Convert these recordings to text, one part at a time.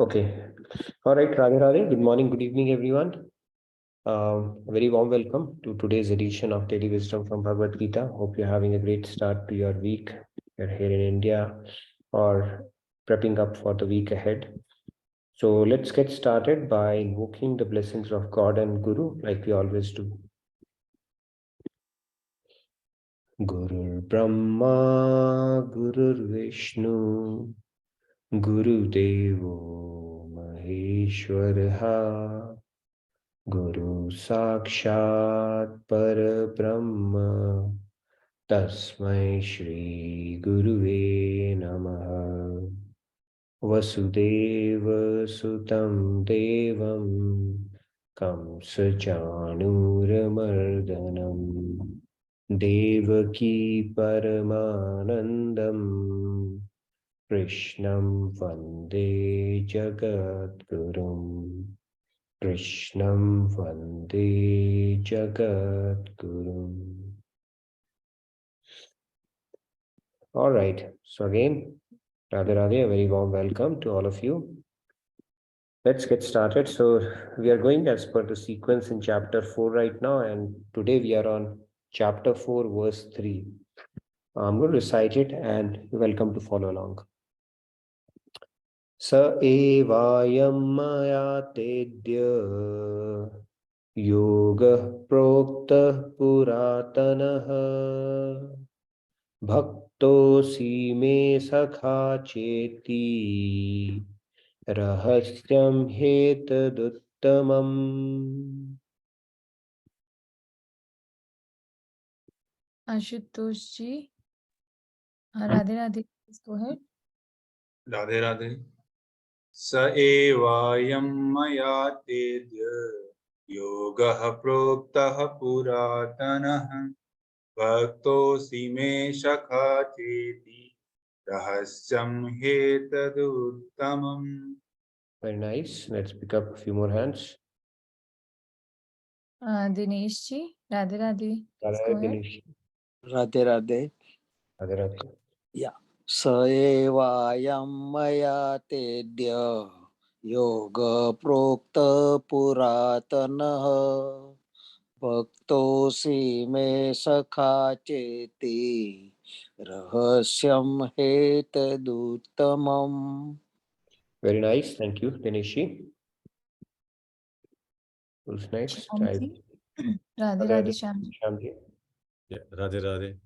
Okay. All right, Radhe Radhe. Good morning, good evening, everyone. A very warm welcome to today's edition of Daily Wisdom from Bhagavad Gita. Hope you're having a great start to your week. You're here in India or prepping up for the week ahead. So let's get started by invoking the blessings of God and Guru like we always do. Gurur Brahma, Gurur Vishnu, Guru Devo Maheshwaraha. Guru Sakshat Parabrahma Tasmai Shri Guruve Namaha. Vasudeva Sutam Devam Kamsa Chanuramardanam Devaki Paramanandam Krishnam Vande Jagadgurum. Krishnam Vande Jagadguru. All right. So again, Radhe Radhe, a very warm welcome to all of you. Let's get started. So we are going as per the sequence in chapter 4 right now, and today we are on chapter 4, verse 3. I'm going to recite it and you're welcome to follow along. Sa evayam maya tedya Yoga prokta puratanaha bhaktosi me sakha cheti rahasyam hetaduttamam. Ashutosh ji, Radhe Radhe, please go ahead. Radhe Radhe. Sa evayam maya tedya yogaha proktaha puratanaha bhaktosi me shakha cheti rahasyam hetaduttamam. Very nice. Let's pick up a few more hands. Dinesh ji, Radhe Radhe, please go ahead. Dinesh. Radhe Radhe. Radhe Radhe. Yeah. Sa evayam maya tedya yoga prokta puratanaha bhaktosi me sakha cheti rahasyam hetaduttamam. Very nice. Thank you, Dinesh. Who's next? Radhe Radhe, Shyam. Yeah, Radhe Radhe.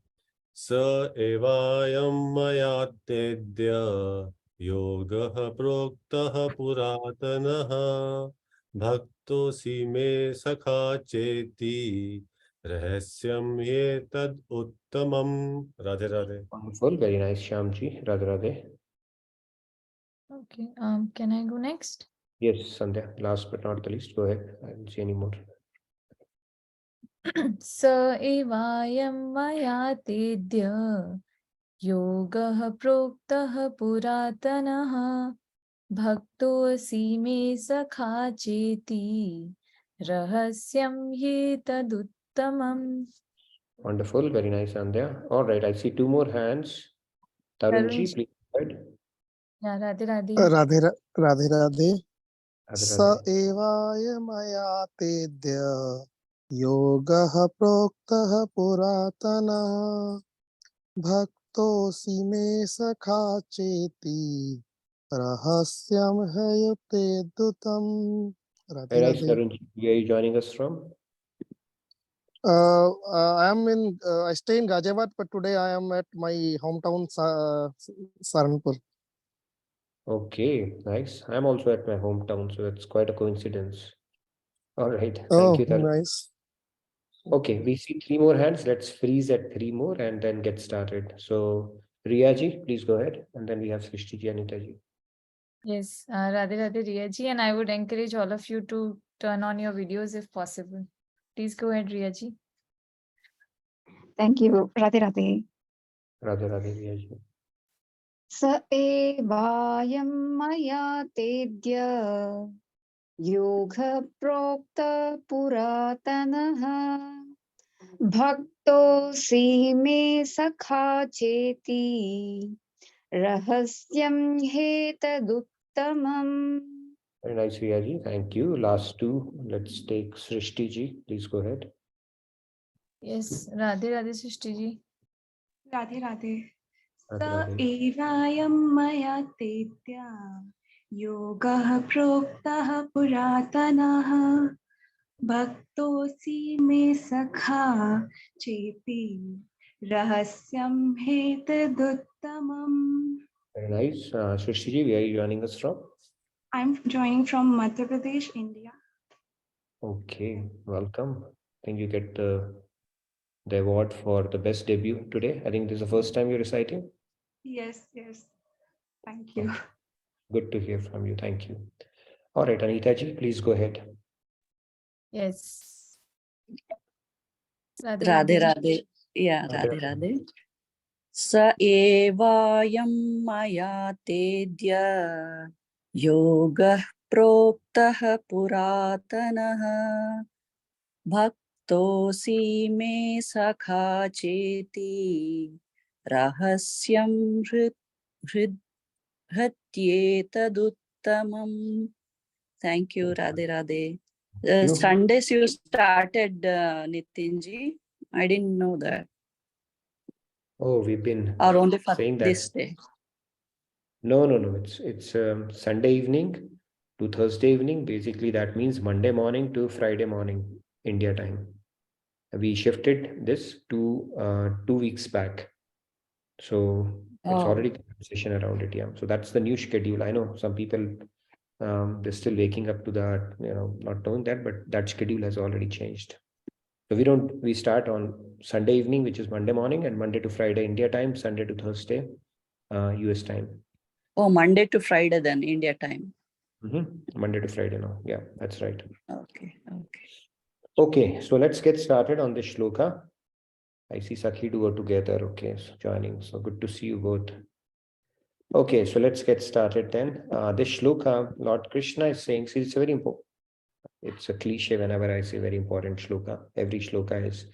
Sa evayam maya tedya yogaha proktaha puratanaha bhaktosi me sakha cheti rahasyam etad uttamam. Radhe Radhe. Wonderful. Very nice, Shyamji. Radhe Radhe. Okay. Can I go next? Yes, Sandhya. Last but not the least, go ahead. I don't see any more. Sa evayam maya tedya yogaha proktaha puratanaha bhaktosi me sakha cheti rahasyam hetaduttamam. Wonderful. Very nice, Sandhya. All right. I see two more hands. Tarunji, please go ahead. Yeah, Radhe Radhe. Radhe Radhe Radhe. Radhe Sa Radhe. evaya maya tedya yogaha proktaha puratana bhaktosi me sakha cheti rahasyam hayate dutam. Radhe Very nice, Radhe. Tarunji. Where are you joining us from? I am in. I stay in Ghaziabad, but today I am at my hometown, Saranpur. Okay, nice. I'm also at my hometown, so that's quite a coincidence. All right. Thank Oh, you, Tarun. nice. Okay, we see three more hands. Let's freeze at three more and then get started. So, Riyaji, please go ahead. And then we have Srishti ji and Anita ji. Yes, Radhe Radhe Riya ji, and I would encourage all of you to turn on your videos if possible. Please go ahead, Riya ji. Thank you. Radhe Radhe. Radhe Radhe Riyaji. Sa evayam maya tedya yoga prokta puratanaha bhaktosi me sakha cheti rahasyam hetaduttamam. Very nice, Riyaji. Thank you. Last two. Let's take Srishti ji. Please go ahead. Yes, Radhe Radhe Srishti ji. Radhe Radhe स Radhe. एवायं मया तेत्या योगः प्रोक्तः पुरातनः भक्तोऽसि मे सखा चेति रहस्यं हेतदुत्तमम्. Very nice. Srishti ji, where are you joining us from? I'm joining from Madhya Pradesh, India. Okay, welcome. I think you get the award for the best debut today. I think this is the first time you're reciting. Yes, yes. Thank you. Okay. Good to hear from you. Thank you. All right, Anita ji, please go ahead. Yes. Radhe Radhe Radhe. Radhe. Yeah, Radhe Radhe Radhe. Radhe. Sa evayam maya tedya yoga proktah puratanaha bhaktosi me sakha cheti rahasyam hrityetaduttamam. Thank you, Radhe Radhe. You. Sundays you started, Nitinji. I didn't know that. Oh, we've been Or only for saying that. this day? No. It's Sunday evening to Thursday evening. Basically, that means Monday morning to Friday morning, India time. We shifted this to 2 weeks back. So it's Oh. already conversation around it. Yeah. So that's the new schedule. I know some people they're still waking up to that, not knowing that, but that schedule has already changed. So we start on Sunday evening, which is Monday morning, and Monday to Friday India time, Sunday to Thursday US time. Oh, Monday to Friday then, India time. Monday to Friday now. Yeah, that's right. Okay. Okay, so let's get started on this shloka. I see Sakhi do it together. Okay, so joining. So good to see you both. Okay, so let's get started then. This shloka, Lord Krishna is saying, see, it's very important. It's a cliche whenever I say very important shloka. Every shloka is.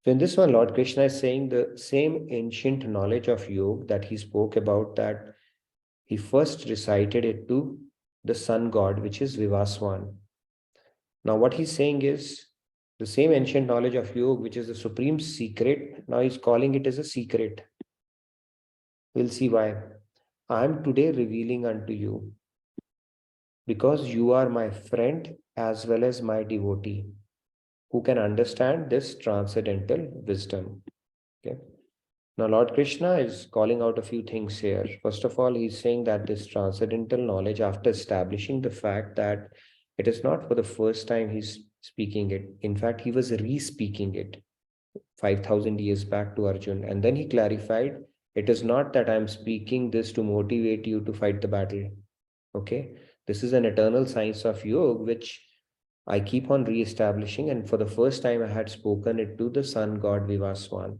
So in this one, Lord Krishna is saying the same ancient knowledge of yoga that he spoke about, that he first recited it to the sun god, which is Vivaswan. Now what he's saying is the same ancient knowledge of yoga, which is the supreme secret. Now he's calling it as a secret. We'll see why. I am today revealing unto you, because you are my friend as well as my devotee, who can understand this transcendental wisdom. Okay. Now, Lord Krishna is calling out a few things here. First of all, he's saying that this transcendental knowledge, after establishing the fact that it is not for the first time he's speaking it. In fact, he was re-speaking it 5,000 years back to Arjun. And then he clarified, it is not that I'm speaking this to motivate you to fight the battle. Okay. This is an eternal science of yoga, which I keep on re-establishing. And for the first time, I had spoken it to the sun god Vivaswan.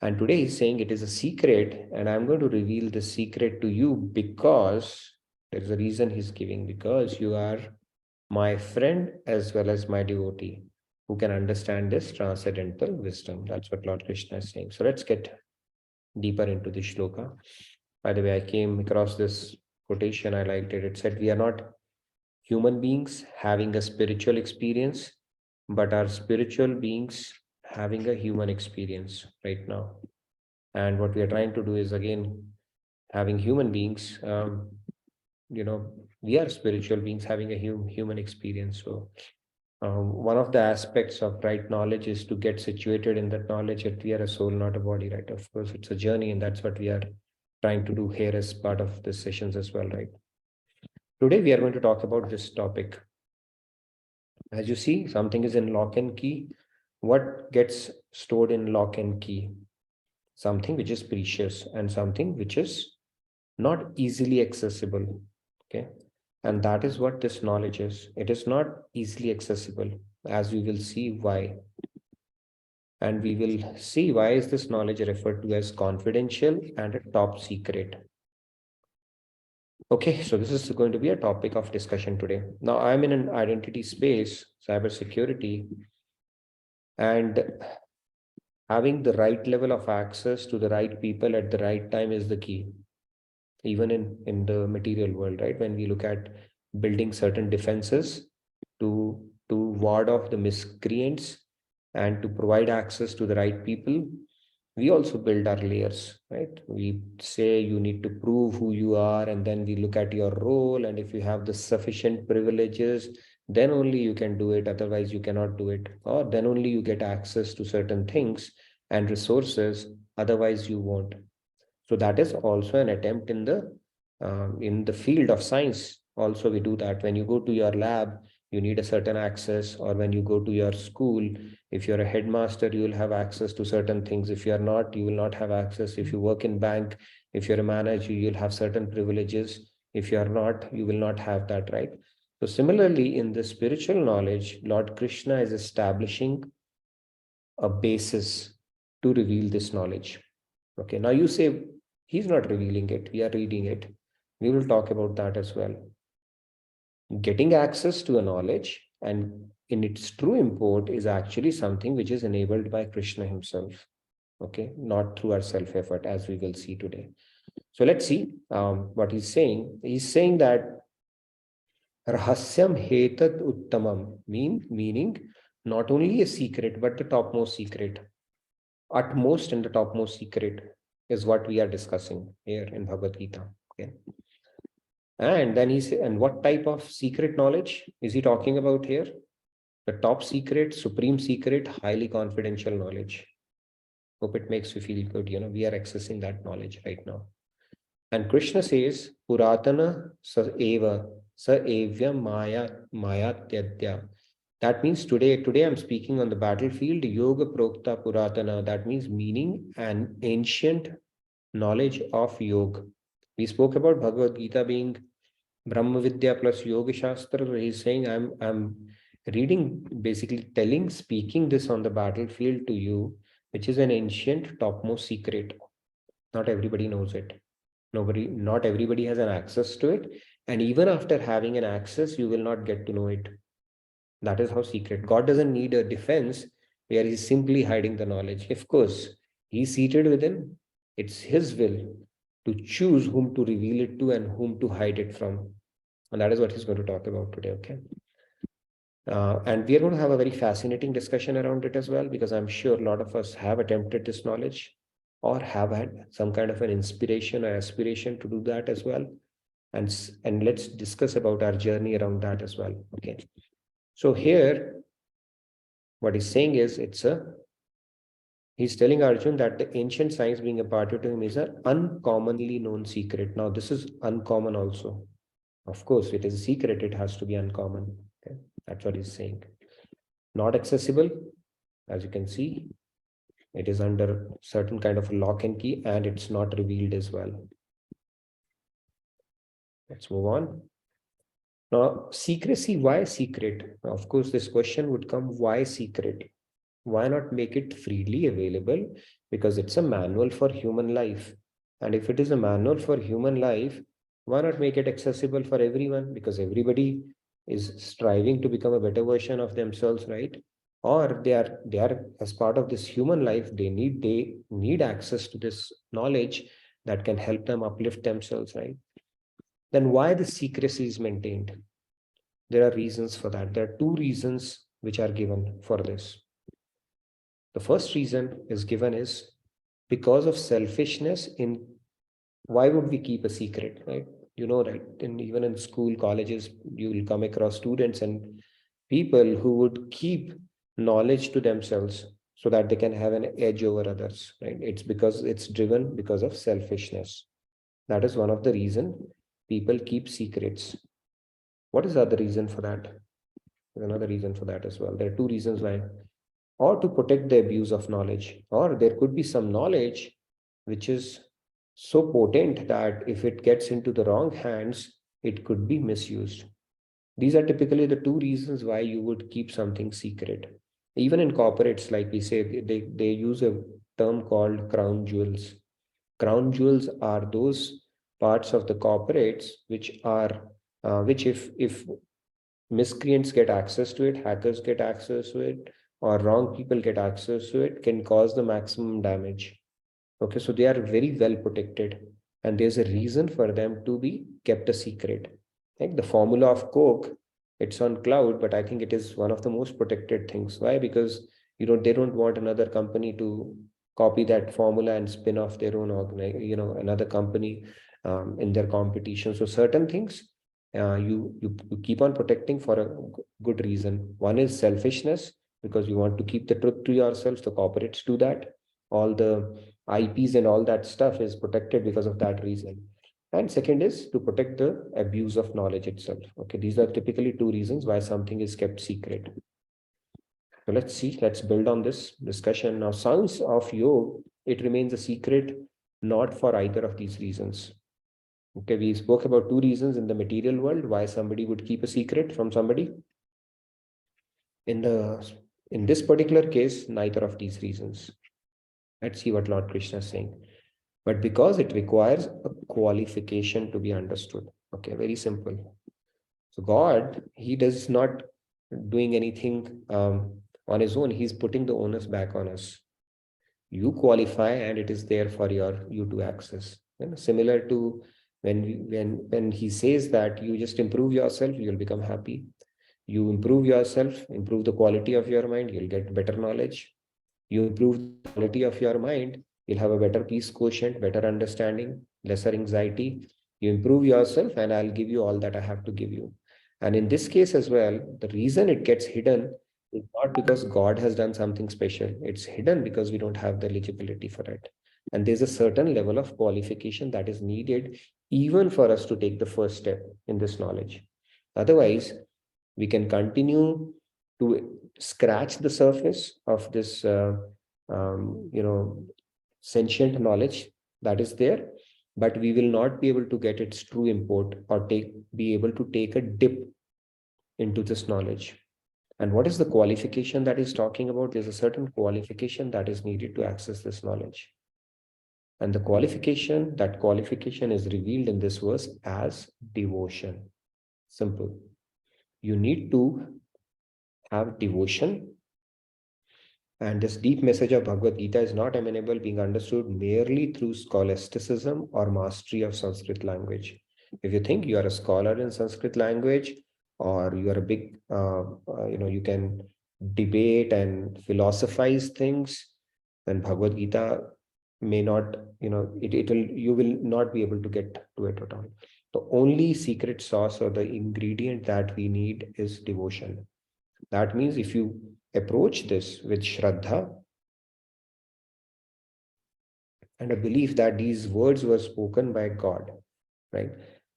And today he's saying it is a secret, and I'm going to reveal the secret to you because there's a reason he's giving, because you are my friend as well as my devotee who can understand this transcendental wisdom. That's what Lord Krishna is saying. So let's get deeper into the shloka. By the way, I came across this quotation. I liked it. It said, we are not human beings having a spiritual experience, but are spiritual beings having a human experience right now. And what we are trying to do is, again, having human beings, we are spiritual beings having a human experience. So one of the aspects of right knowledge is to get situated in that knowledge that we are a soul, not a body, right? Of course, it's a journey, and that's what we are trying to do here as part of the sessions as well, right? Today, we are going to talk about this topic. As you see, something is in lock and key. What gets stored in lock and key? Something which is precious and something which is not easily accessible. Okay. And that is what this knowledge is. It is not easily accessible, as we will see why. And we will see why is this knowledge referred to as confidential and a top secret. Okay, so this is going to be a topic of discussion today. Now, I'm in an identity space, cybersecurity, and having the right level of access to the right people at the right time is the key. even in the material world, right? When we look at building certain defenses to ward off the miscreants and to provide access to the right people, we also build our layers, right? We say you need to prove who you are, and then we look at your role, and if you have the sufficient privileges, then only you can do it, otherwise you cannot do it, or then only you get access to certain things and resources, otherwise you won't. So that is also an attempt in the field of science. Also, we do that. When you go to your lab, you need a certain access, or when you go to your school, if you're a headmaster, you will have access to certain things. If you're not, you will not have access. If you work in bank, if you're a manager, you'll have certain privileges. If you're not, you will not have that, right? So similarly, in the spiritual knowledge, Lord Krishna is establishing a basis to reveal this knowledge. Okay, now you say he's not revealing it, we are reading it. We will talk about that as well. Getting access to a knowledge and in its true import is actually something which is enabled by Krishna himself. Okay, not through our self-effort, as we will see today. So let's see what he's saying. He's saying that Rahasyam hetat uttamam, meaning not only a secret, but the topmost secret. Utmost and the topmost secret is what we are discussing here in Bhagavad Gita. Okay. And then he said, and what type of secret knowledge is he talking about here? The top secret, supreme secret, highly confidential knowledge. Hope it makes you feel good. You know, we are accessing that knowledge right now. And Krishna says, Puratana sa eva, sa evya maya tyadya. That means today I'm speaking on the battlefield, Yoga Prokta Puratana. That means meaning an ancient knowledge of yoga. We spoke about Bhagavad Gita being Brahma Vidya plus Yoga Shastra. He's saying I'm reading, basically speaking this on the battlefield to you, which is an ancient topmost secret. Not everybody knows it. Not everybody has an access to it. And even after having an access, you will not get to know it. That is how secret. God doesn't need a defense where he's simply hiding the knowledge. Of course, he's seated within. It's his will to choose whom to reveal it to and whom to hide it from. And that is what he's going to talk about today, okay? And we are going to have a very fascinating discussion around it as well, because I'm sure a lot of us have attempted this knowledge or have had some kind of an inspiration or aspiration to do that as well. And let's discuss about our journey around that as well, okay? So here, what he's saying is, he's telling Arjun that the ancient science being imparted to him is an uncommonly known secret. Now, this is uncommon also. Of course, it is a secret, it has to be uncommon. Okay? That's what he's saying. Not accessible, as you can see. It is under certain kind of lock and key, and it's not revealed as well. Let's move on. Now, secrecy, why secret? Now, of course, this question would come, why secret? Why not make it freely available? Because it's a manual for human life. And if it is a manual for human life, why not make it accessible for everyone? Because everybody is striving to become a better version of themselves, right? Or they are as part of this human life, they need access to this knowledge that can help them uplift themselves, right? Then why the secrecy is maintained? There are reasons for that. There are two reasons which are given for this. The first reason is given is because of selfishness in why would we keep a secret, right? You know, right? Even in school, colleges, you will come across students and people who would keep knowledge to themselves so that they can have an edge over others, right? It's because it's driven because of selfishness. That is one of the reasons people keep secrets. What is the other reason for that? There's another reason for that as well. There are two reasons why. Or to protect the abuse of knowledge. Or there could be some knowledge which is so potent that if it gets into the wrong hands, it could be misused. These are typically the two reasons why you would keep something secret. Even in corporates, like we say, they use a term called crown jewels. Crown jewels are those parts of the corporates which if miscreants get access to it, hackers get access to it, or wrong people get access to it, can cause the maximum damage. Okay, so they are very well protected. and there's a reason for them to be kept a secret. Like the formula of Coke, it's on cloud, but I think it is one of the most protected things. Why? Because they don't want another company to copy that formula and spin off their own another company in their competition. So certain things you keep on protecting for a good reason. One is selfishness, because you want to keep the truth to yourself. The corporates do that. All the IPs and all that stuff is protected because of that reason. And second is to protect the abuse of knowledge itself. Okay, these are typically two reasons why something is kept secret. So let's build on this discussion. Now, science of yoga, it remains a secret, not for either of these reasons. Okay, we spoke about two reasons in the material world why somebody would keep a secret from somebody. In this particular case, neither of these reasons. Let's see what Lord Krishna is saying. But because it requires a qualification to be understood. Okay, very simple. So God, he does not doing anything on his own. He's putting the onus back on us. You qualify and it is there for you to access. Similar to when he says that you just improve yourself, you'll become happy. You improve yourself, improve the quality of your mind, you'll get better knowledge. You improve the quality of your mind, you'll have a better peace quotient, better understanding, lesser anxiety. You improve yourself and I'll give you all that I have to give you. And in this case as well, the reason it gets hidden is not because God has done something special. It's hidden because we don't have the eligibility for it. And there's a certain level of qualification that is needed even for us to take the first step in this knowledge. Otherwise, we can continue to scratch the surface of this sentient knowledge that is there, but we will not be able to get its true import or be able to take a dip into this knowledge. And what is the qualification that he's talking about? There's a certain qualification that is needed to access this knowledge. And that qualification is revealed in this verse as devotion. Simple. You need to have devotion. And this deep message of Bhagavad Gita is not amenable being understood merely through scholasticism or mastery of Sanskrit language. If you think you are a scholar in Sanskrit language, or you are a big, you can debate and philosophize things, then Bhagavad Gita may not, you will not be able to get to it at all. The only secret sauce or the ingredient that we need is devotion. That means if you approach this with Shraddha and a belief that these words were spoken by God, right?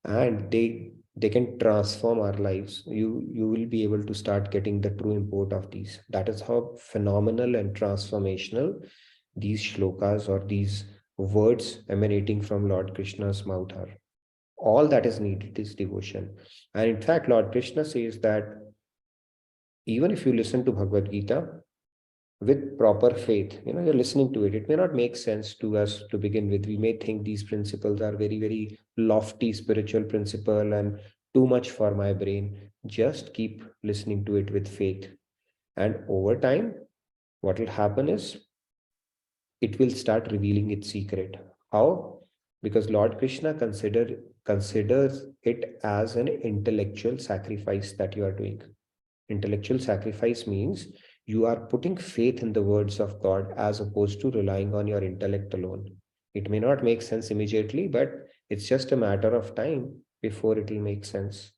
And they can transform our lives. You will be able to start getting the true import of these. That is how phenomenal and transformational these shlokas or these words emanating from Lord Krishna's mouth are. All that is needed is devotion. And in fact, Lord Krishna says that even if you listen to Bhagavad Gita with proper faith, you're listening to it, it may not make sense to us to begin with. We may think these principles are very, very lofty spiritual principle and too much for my brain. Just keep listening to it with faith. And over time, what will happen is it will start revealing its secret. How? Because Lord Krishna considers it as an intellectual sacrifice that you are doing. Intellectual sacrifice means you are putting faith in the words of God as opposed to relying on your intellect alone. It may not make sense immediately, but it's just a matter of time before it will make sense.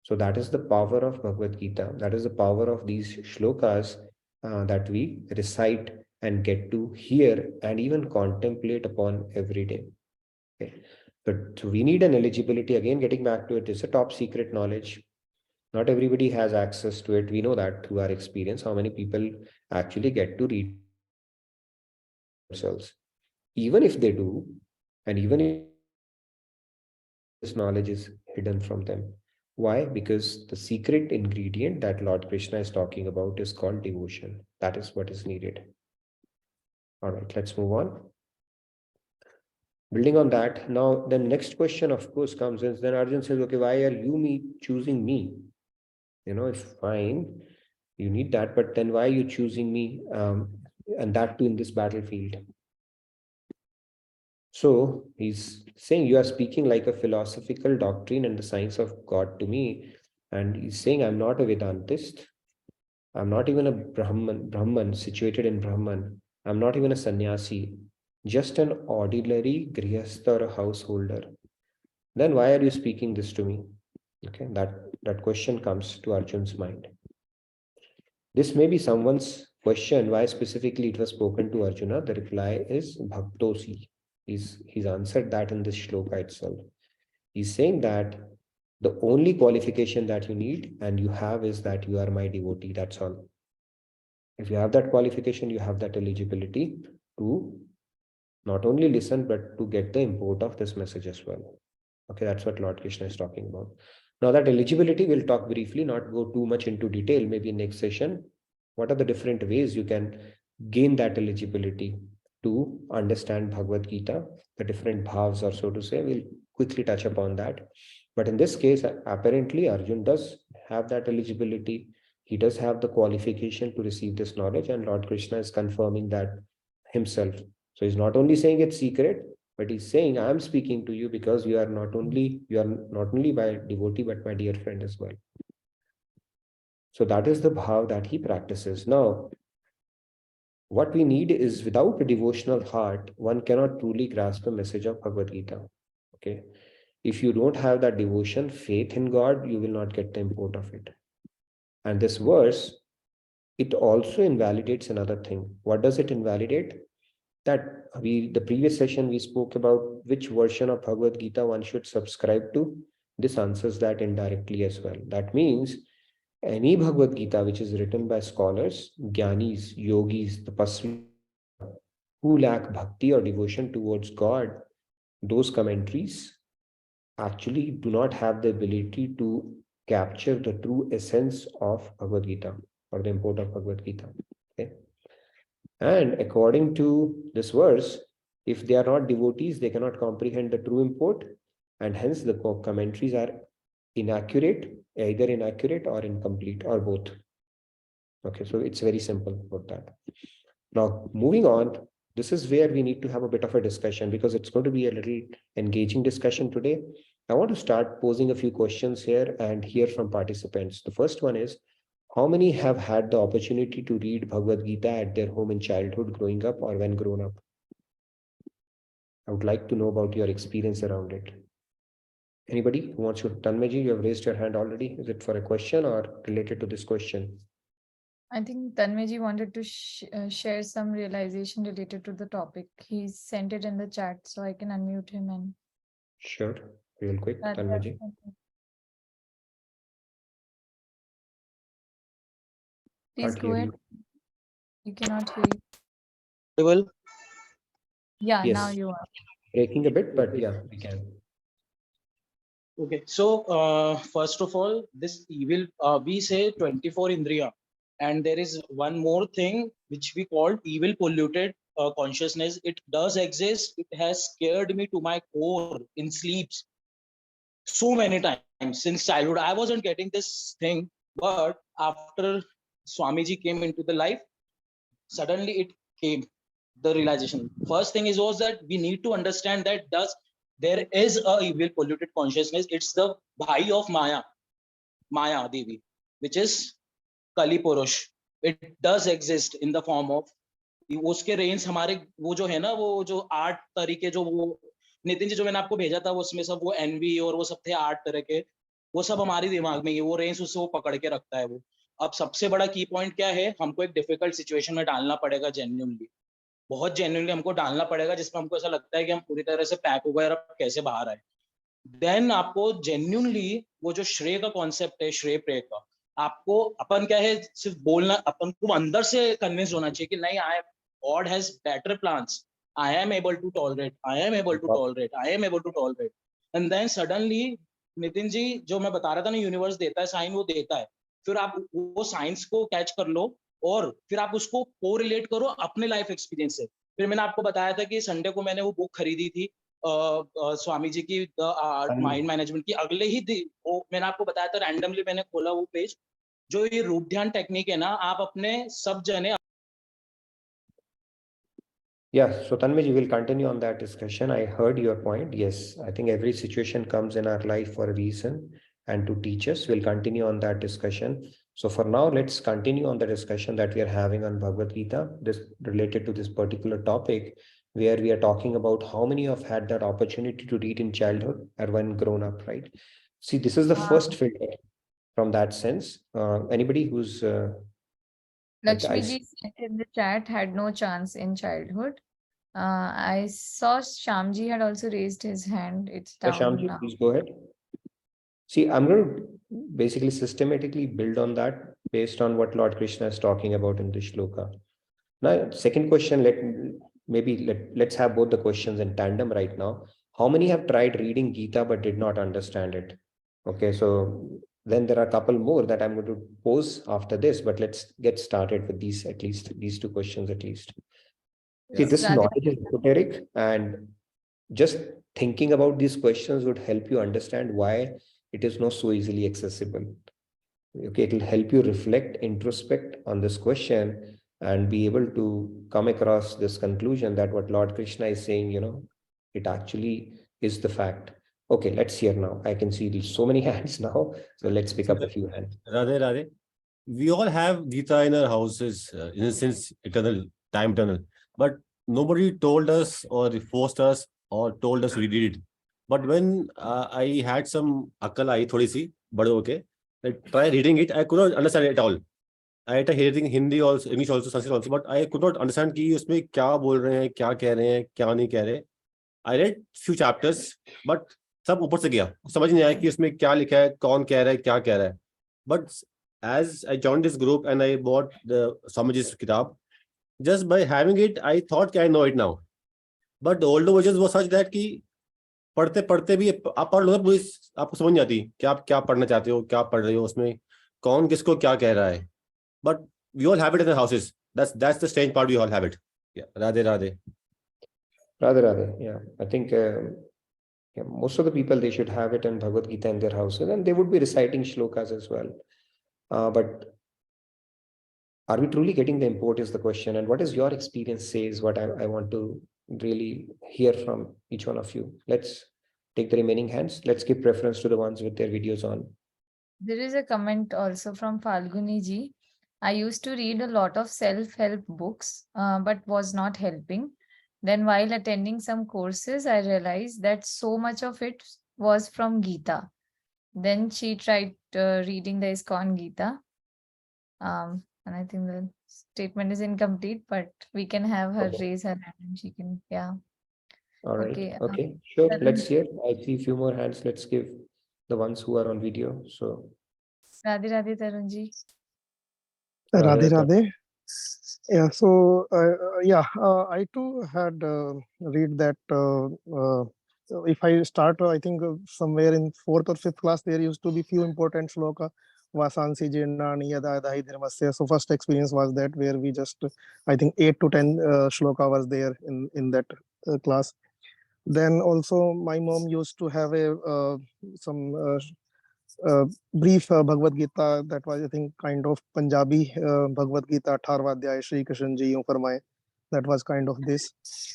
So that is the power of Bhagavad Gita. That is the power of these shlokas that we recite and get to hear and even contemplate upon every day. Okay. So we need an eligibility. Again, getting back to it, it's a top secret knowledge. Not everybody has access to it. We know that through our experience, how many people actually get to read themselves. Even if they do, and even if this knowledge is hidden from them. Why? Because the secret ingredient that Lord Krishna is talking about is called devotion. That is what is needed. All right, let's move on. Building on that, now the next question, of course, comes in. Then Arjun says, okay, why are you choosing me? If fine, you need that, but then why are you choosing me? And that too in this battlefield. So he's saying you are speaking like a philosophical doctrine and the science of God to me. And he's saying I'm not a Vedantist. I'm not even a Brahman situated in Brahman. I'm not even a sannyasi, just an ordinary grihastha or a householder. Then why are you speaking this to me? Okay, that question comes to Arjun's mind. This may be someone's question, why specifically it was spoken to Arjuna. The reply is Bhaktosi. He's answered that in this shloka itself. He's saying that the only qualification that you need and you have is that you are my devotee. That's all. If you have that qualification, you have that eligibility to not only listen, but to get the import of this message as well. Okay, that's what Lord Krishna is talking about. Now that eligibility, we'll talk briefly, not go too much into detail, maybe next session. What are the different ways you can gain that eligibility to understand Bhagavad Gita, the different bhavs, or so to say? We'll quickly touch upon that. But in this case, apparently Arjun does have that eligibility. He does have the qualification to receive this knowledge, and Lord Krishna is confirming that himself. So he's not only saying it's secret, but he's saying, I'm speaking to you because you are not only my devotee, but my dear friend as well. So that is the bhav that he practices. Now, what we need is, without a devotional heart, one cannot truly grasp the message of Bhagavad Gita. Okay. If you don't have that devotion, faith in God, you will not get the import of it. And this verse, it also invalidates another thing. What does it invalidate? That the previous session we spoke about which version of Bhagavad Gita one should subscribe to. This answers that indirectly as well. That means any Bhagavad Gita which is written by scholars, jnanis, yogis, tapasvis, who lack bhakti or devotion towards God, those commentaries actually do not have the ability to capture the true essence of Bhagavad Gita or the import of Bhagavad Gita. Okay. And according to this verse, if they are not devotees, they cannot comprehend the true import, and hence the commentaries are inaccurate, either inaccurate or incomplete, or both. Okay, so it's very simple about that. Now, moving on, this is where we need to have a bit of a discussion because it's going to be a little engaging discussion today. I want to start posing a few questions here and hear from participants. The first one is, how many have had the opportunity to read Bhagavad Gita at their home in childhood, growing up, or when grown up? I would like to know about your experience around it. Anybody who wants to? Tanmeji, you have raised your hand already. Is it for a question or related to this question? I think Tanmeji wanted to share some realization related to the topic. He sent it in the chat, so I can unmute him and. Sure, real quick, Tanmeji. Please Can't go hear ahead. You cannot hear you. Well, Yeah, Yes. now you are. Breaking a bit, but yeah, we can. Okay, so first of all, this evil, we say 24 Indriya, and there is one more thing which we call evil polluted consciousness. It does exist. It has scared me to my core in sleeps so many times since childhood. I wasn't getting this thing, but after Swamiji came into the life, suddenly it came, the realization. First thing was that we need to understand that there is a evil polluted consciousness. It's the bhai of Maya Devi, which is Kali Purush. It does exist in the form of उसके range हमारे वो जो है ना, वो जो 8 तरीके जो वो नितिन जी जो मैंने आपको भेजा था, उसमें सब वो एनवी और वो सब थे 8 तरह के, वो सब हमारे दिमाग में ही, वो रेंज उससे वो पकड़ के रखता है वो. अब सबसे बड़ा की पॉइंट क्या है, हमको एक डिफिकल्ट सिचुएशन में डालना पड़ेगा, जेन्युइनली, बहुत जेन्युइनली हमको डालना पड़ेगा, जिसमें हमको ऐसा लगता है कि हम पूरी तरह से पैक हो गए और अब कैसे बाहर आए. देन आपको जेन्युइनली वो जो श्रेय का कॉन्सेप्ट है, श्रेय प्रेय का, आपको अपन क्या है, सिर्फ बोलना, अपन को अंदर से कन्विंस होना चाहिए कि नहीं, God has better plans. I am able to tolerate. I am able to tolerate. I am able to tolerate. And then suddenly, Nitin ji जो मैं बता रहा था ना, यूनिवर्स देता है साइन, वो देता है, फिर आप वो साइंस को कैच कर लो और फिर आप उसको कोरिलेट करो अपने लाइफ एक्सपीरियंस से. फिर मैंने आपको बताया था कि संडे को मैंने वो बुक खरीदी थी स्वामी जी की, माइंड मैनेजमेंट की. अगले ही दिन वो मैंने आपको बताया था, रैंडमली मैंने खोला वो पेज, जो ये रूप ध्यान टेक्निक है ना, आप अपने सब जने Yeah, so Tanmay, will continue on that discussion. I heard your point. Yes, I think every situation comes in our life for a reason and to teach us. We'll continue on that discussion. So for now, let's continue on the discussion that we are having on Bhagavad Gita, this related to this particular topic, where we are talking about how many have had that opportunity to read in childhood or when grown up, right? See, this is the first filter from that sense. Anybody who's like I Lakshmi ji sent in the chat had no chance in childhood. I saw Shamji had also raised his hand. It's down Shamji, now. please go ahead. See, I'm going to basically systematically build on that based on what Lord Krishna is talking about in this shloka. Now, second question, let's have both the questions in tandem right now. How many have tried reading Gita but did not understand it? Okay, so then there are a couple more that I'm going to pose after this, but let's get started with these, at least these two questions at least. See, Yes, this Radhe. knowledge is esoteric, and just thinking about these questions would help you understand why it is not so easily accessible. Okay, it will help you reflect, introspect on this question and be able to come across this conclusion that what Lord Krishna is saying, it actually is the fact. Okay, let's hear now. I can see so many hands now. So let's pick up a few hands. Radhe, Radhe. We all have Gita in our houses, in a sense, time eternal. But nobody told us or forced us or told us we did it. But when I had some akal aayi thodi si, but okay, I tried reading it, I could not understand it at all. I tried hearing Hindi also, English also, Sanskrit also, but I could not understand कि उसमें क्या बोल रहे हैं, क्या कह रहे हैं, क्या नहीं कह रहे. I read few chapters, but सब ऊपर से गया, समझ नहीं आया कि उसमें क्या लिखा है, कौन कह रहा है, क्या कह रहा है. But as I joined this group and I bought the Swamiji's kitab, just by having it, I thought I know it now. But the older versions were such that कि पढ़ते पढ़ते भी आप पढ़ लो ना, पूरी आपको समझ नहीं आती कि आप क्या पढ़ना चाहते हो, क्या पढ़ रहे हो, उसमें कौन किसको क्या कह रहा है. But we all have it in our houses. That's the strange part. We all have it. Yeah. Radhe Radhe. Radhe Radhe. Yeah, I think yeah, most of the people, they should have it in Bhagavad Gita in their houses, and they would be reciting shlokas as well. But are we truly getting the import is the question, and what is your experience says what I want to really hear from each one of you. Let's take the remaining hands. Let's give preference to the ones with their videos on. There is a comment also from Falguni ji. I used to read a lot of self-help books, but was not helping. Then while attending some courses, I realized that so much of it was from Gita. Then she tried reading the ISKCON Gita. And I think the statement is incomplete, but we can have her raise her hand and she can, yeah. All right. Okay. Okay. Sure. Let's hear. I see a few more hands. Let's give the ones who are on video. So. Radhe Radhe Tarunji. Radhe Radhe. Yeah, so I too had read that. So if I start, I think somewhere in 4th or 5th class, there used to be few important shloka. Vasansi Jirnani Yada Yada Dharmasya. So first experience was that, where we just, I think 8 to 10 shloka was there in that class. Then also my mom used to have some brief Bhagavad Gita, that was, I think, kind of Punjabi Bhagavad Gita, 18वां अध्याय Shri Krishna ji यूं फरमाए. That was kind of this.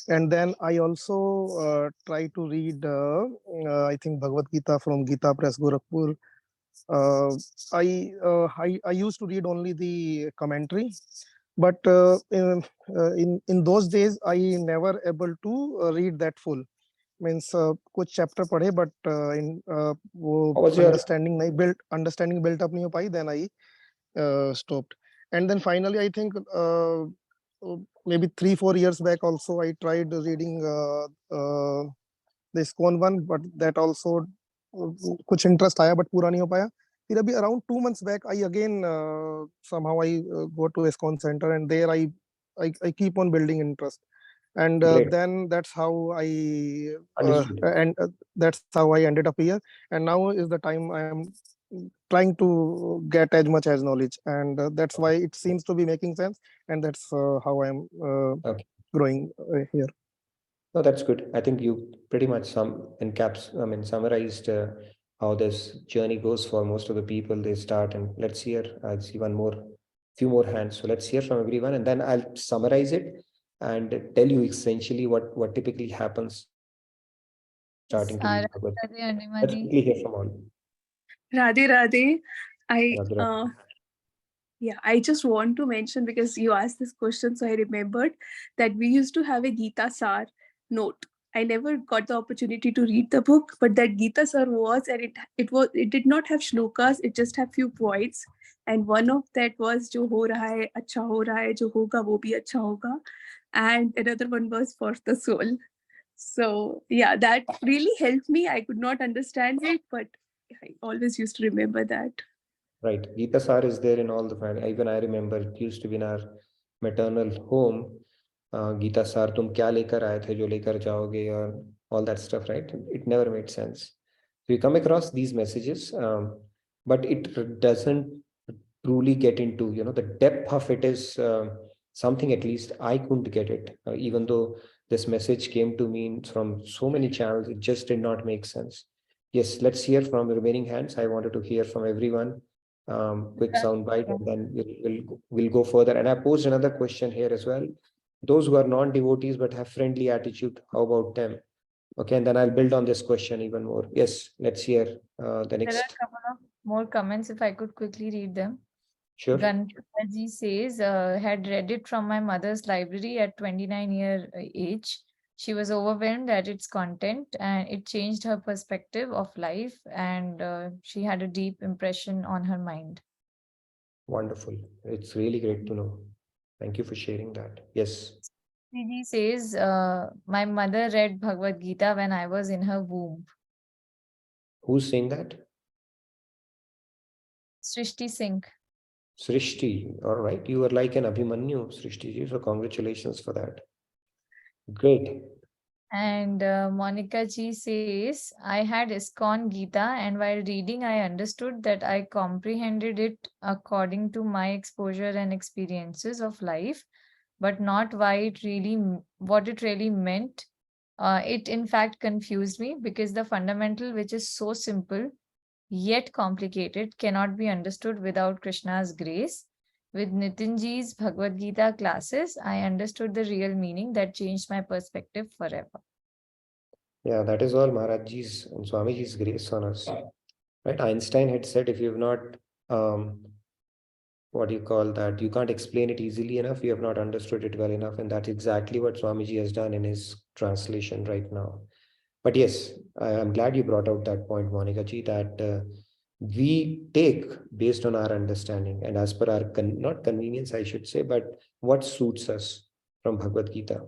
And then I also try to read, I think, Bhagavad Gita from Gita Press, Gorakhpur. I used to read only the commentary, but in those days I never able to read that full. Means कुछ chapter पढ़े, but in वो understanding built up नहीं हो पाई. Then I stopped. And then finally, I think maybe 3-4 years back also I tried reading this ISKCON one, but that also कुछ interest आया, but पूरा नहीं हो पाया. फिर अभी around 2 months back I again somehow I go to ISKCON center, and there I keep on building interest. And then that's how I that's how I ended up here. And now is the time I am trying to get as much as knowledge, and that's why it seems to be making sense, and that's how I am growing here. No, that's good. I think you pretty much summarized how this journey goes for most of the people. They start, and let's hear. I see few more hands. So let's hear from everyone, and then I'll summarize it. and tell you essentially what typically happens starting to read Bhagavad Radhe Gita. Let's Animaji. quickly hear from all. Radhe Radhe. I Radhe Radhe. Yeah, I just want to mention, because you asked this question, so I remembered that we used to have a Gita Sar note. I never got the opportunity to read the book, but that Gita Sar was, and it did not have shlokas, it just had few points. And one of that was Jo ho raha hai, acha ho raha hai, jo hoga wo bhi acha hoga. And another one was for the soul. So yeah, that really helped me. I could not understand it, but I always used to remember that. Right. Gita Sar is there in all the family. Even I remember it used to be in our maternal home. Gita Sar, tum kya lekar aaye the, jo lekar jaoge, or all that stuff, right? It never made sense. So you come across these messages, but it doesn't truly get into, the depth of it is something at least I couldn't get it. Even though this message came to me from so many channels, it just did not make sense. Yes, let's hear from the remaining hands. I wanted to hear from everyone. Quick sound bite, and then we'll go further. And I posed another question here as well. Those who are non-devotees but have friendly attitude, how about them? Okay, and then I'll build on this question even more. Yes, let's hear the There are next. a couple of more comments if I could quickly read them. Sure. Ganpataji says, had read it from my mother's library at 29-year age. She was overwhelmed at its content and it changed her perspective of life, and she had a deep impression on her mind. Wonderful. It's really great to know. Thank you for sharing that. Yes. He says, my mother read Bhagavad Gita when I was in her womb. Who's saying that? Srishti Singh. Srishti. All right. You were like an Abhimanyu, Srishti ji. So congratulations for that. Great. And Monica ji says, I had ISKCON Gita, and while reading, I understood that I comprehended it according to my exposure and experiences of life, but not what it really meant. It in fact confused me because the fundamental, which is so simple yet complicated, cannot be understood without Krishna's grace. With Nitinji's Bhagavad Gita classes, I understood the real meaning that changed my perspective forever. Yeah, that is all Maharajji's and Swamiji's grace on us. Right? Einstein had said, if you have not, what do you call that? You can't explain it easily enough. You have not understood it well enough. And that's exactly what Swamiji has done in his translation right now. But yes, I'm glad you brought out that point, Monica ji, that we take based on our understanding and as per our, not convenience, I should say, but what suits us from Bhagavad Gita.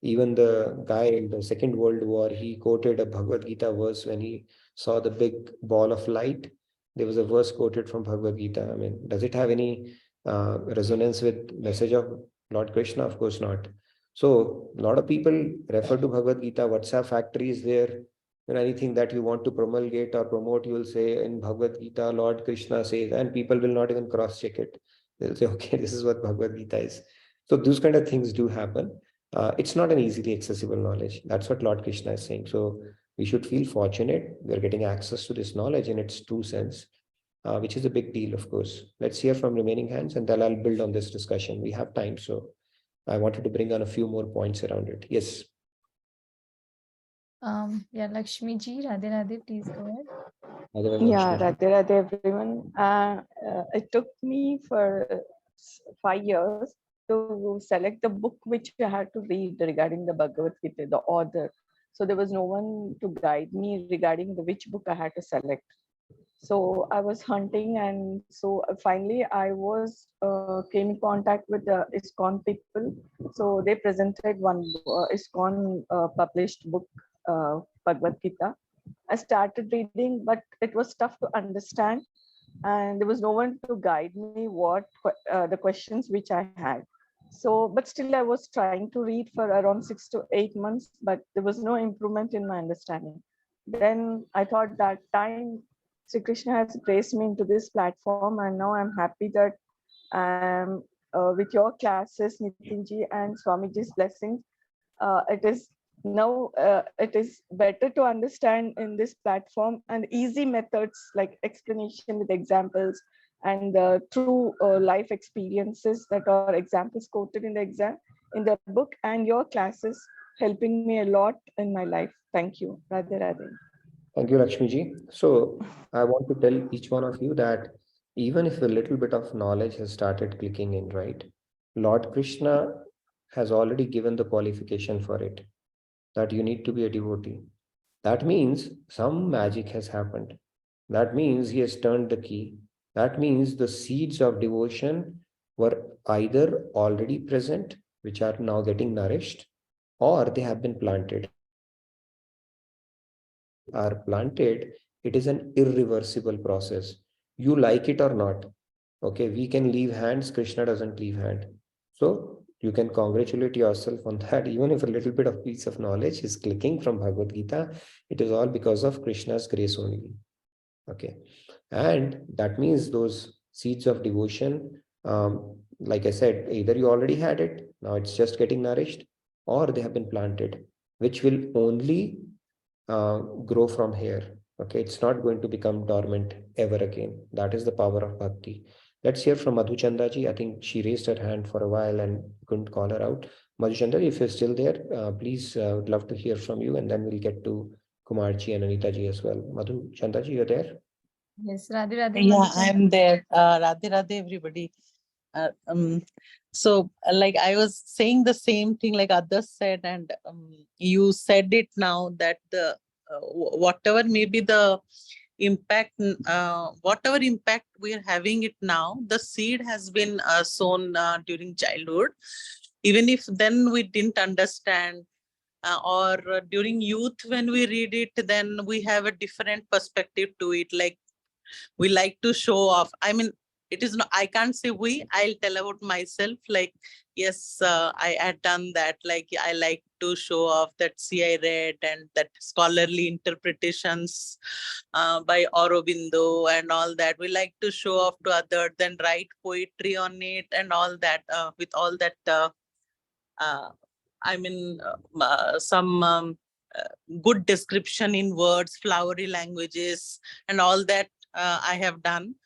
Even the guy in the Second World War, he quoted a Bhagavad Gita verse when he saw the big ball of light. There was a verse quoted from Bhagavad Gita. I mean, does it have any resonance with message of Lord Krishna? Of course not. So a lot of people refer to Bhagavad Gita. WhatsApp factory is there. Anything that you want to promulgate or promote, you will say in Bhagavad Gita, Lord Krishna says, and people will not even cross-check it. They'll say, okay, this is what Bhagavad Gita is. So those kind of things do happen. It's not an easily accessible knowledge. That's what Lord Krishna is saying. So we should feel fortunate. We're getting access to this knowledge in its true sense, which is a big deal, of course. Let's hear from remaining hands, and then I'll build on this discussion. We have time, so I wanted to bring on a few more points around it. Yes. Yeah, Lakshmi ji, Radhe Radhe, please go ahead. Yeah, Radhe Radhe everyone. It took me for 5 years to select the book which I had to read regarding the Bhagavad Gita, the author. So there was no one to guide me regarding which book I had to select. So I was hunting, and so finally I came in contact with the ISKCON people. So they presented one ISKCON published book, Bhagavad Gita. I started reading, but it was tough to understand, and there was no one to guide me what the questions which I had. So, but still I was trying to read for around 6 to 8 months, but there was no improvement in my understanding. Then I thought that time Sri Krishna has graced me into this platform, and now I'm happy that with your classes, Nitinji and Swamiji's blessings, it is better to understand in this platform, and easy methods like explanation with examples and true life experiences that are examples quoted in the exam. in the book, and your classes helping me a lot in my life. Thank you. Radhe Radhe. Thank you, Lakshmi ji. So I want to tell each one of you that even if a little bit of knowledge has started clicking in, right? Lord Krishna has already given the qualification for it, that you need to be a devotee. That means some magic has happened. That means he has turned the key. That means the seeds of devotion were either already present, which are now getting nourished, or they have been planted. Are planted, it is an irreversible process. You like it or not. Okay, we can leave hands, Krishna doesn't leave hand. So you can congratulate yourself on that. Even if a little bit of piece of knowledge is clicking from Bhagavad Gita, it is all because of Krishna's grace only. Okay, and that means those seeds of devotion, like I said, either you already had it, now it's just getting nourished, or they have been planted, which will only grow from here. Okay, it's not going to become dormant ever again. That is the power of bhakti. Let's hear from Madhuchanda ji. I think she raised her hand for a while and couldn't call her out. Madhuchanda, if you're still there, please, would love to hear from you, and then we'll get to Kumar ji and Anita ji as well. Madhuchanda ji, you're there? Yes, Radhe Radhe. Yeah, Madhuchanda. I'm there. Radhe Radhe, everybody. So, like I was saying the same thing like others said, and you said it now that the whatever may be the impact, whatever impact we are having it now, the seed has been sown during childhood. Even if then we didn't understand, or during youth when we read it, then we have a different perspective to it. Like we like to show off. I mean, it is not, I can't say we, I'll tell about myself. Like, yes, I had done that. Like, I like to show off that, see, I read, and that scholarly interpretations by Aurobindo and all that. We like to show off to others, then write poetry on it and all that, with all that, I mean, some good description in words, flowery languages, and all that I have done.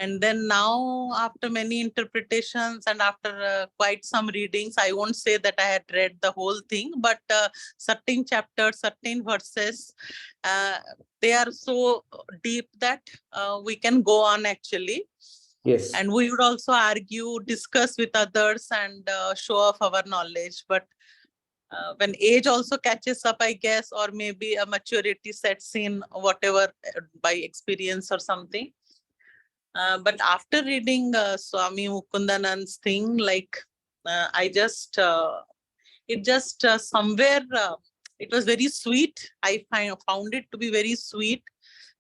And then now, after many interpretations and after quite some readings, I won't say that I had read the whole thing, but certain chapters, certain verses, they are so deep that we can go on actually. Yes. And we would also argue, discuss with others, and show off our knowledge. But when age also catches up, I guess, or maybe a maturity sets in, whatever, by experience or something. But after reading Swami Mukundanand's thing, like I just, it just somewhere, it was very sweet. I found it to be very sweet,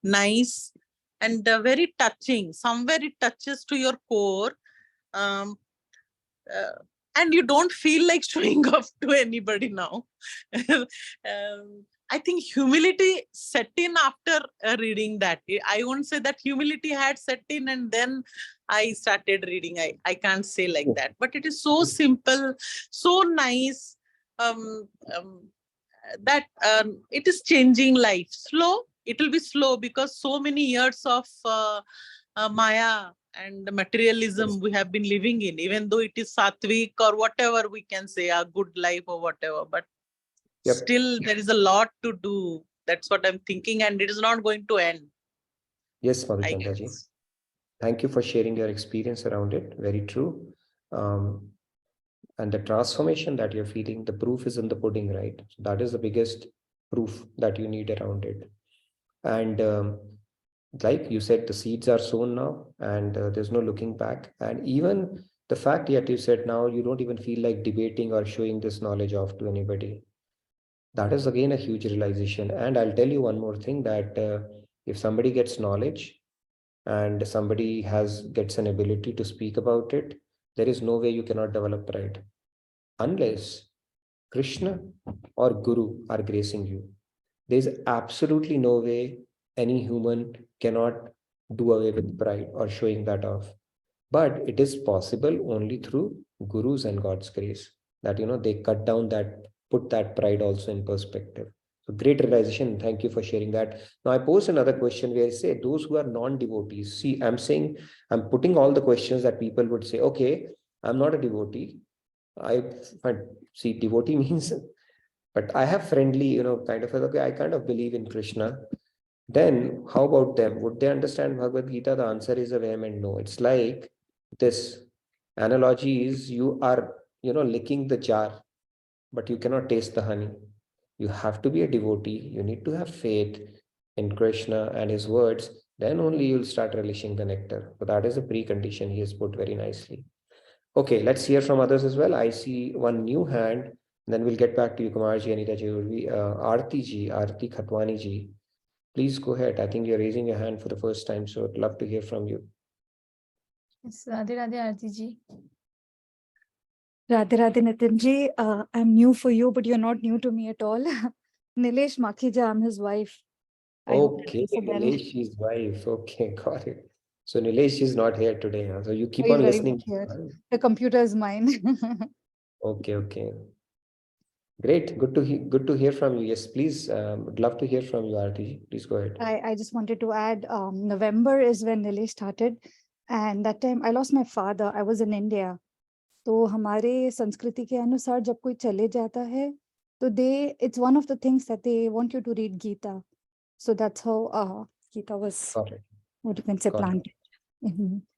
nice, and very touching. Somewhere it touches to your core. And you don't feel like showing off to anybody now. I think humility set in after reading that. I won't say that humility had set in and then I started reading. I can't say like that, but it is so simple, so nice, that it is changing life. Slow, it will be slow because so many years of Maya and materialism we have been living in, even though it is sattvic or whatever we can say, a good life or whatever, but still there is a lot to do. That's what I'm thinking, and it is not going to end. Yes, Madhuchanda ji. Thank you for sharing your experience around it. Very true. And the transformation that you're feeling, the proof is in the pudding, right? So that is the biggest proof that you need around it. And like you said, the seeds are sown now, and there's no looking back. And even the fact that you said now you don't even feel like debating or showing this knowledge off to anybody, that is again a huge realization. And I'll tell you one more thing, that if somebody gets knowledge and somebody gets an ability to speak about it, there is no way you cannot develop pride unless Krishna or Guru are gracing you. There's absolutely no way any human cannot do away with pride or showing that off. But it is possible only through Gurus and God's grace, that they cut down that, put that pride also in perspective. So great realization. Thank you for sharing that. Now I pose another question where I say those who are non-devotees. See, I'm putting all the questions that people would say, okay, I'm not a devotee, I find, see, devotee means, but I have friendly, kind of, okay, I kind of believe in Krishna. Then how about them? Would they understand Bhagavad Gita? The answer is a vehement no. It's like this analogy is you are, licking the jar, but you cannot taste the honey. You have to be a devotee. You need to have faith in Krishna and his words. Then only you'll start relishing the nectar. So that is a precondition he has put very nicely. Okay, let's hear from others as well. I see one new hand. Then we'll get back to you, Kumarji, Anita ji, Aarti ji, Aarti Khatwani ji. Please go ahead. I think you're raising your hand for the first time, so I'd love to hear from you. Yes, Radhe Radhe Aarti ji. Radhe Radhe Nitin ji, I'm new for you, but you're not new to me at all. Nilesh Makhija, I'm his wife. I hope that Okay, rings a bell. Nilesh, his wife. Okay, got it. So Nilesh is not here today, huh? So you keep He's on very listening. much here. The computer is mine. Okay, okay. Great. Good to hear from you. Yes, please. Would love to hear from you, Aarti ji. Please go ahead. I just wanted to add, November is when Nilesh started. And that time I lost my father. I was in India. तो हमारे संस्कृति के अनुसार जब कोई चले जाता है तो it's one of the things that they want you to read Gita. So that's how Gita was, what you can say, planted.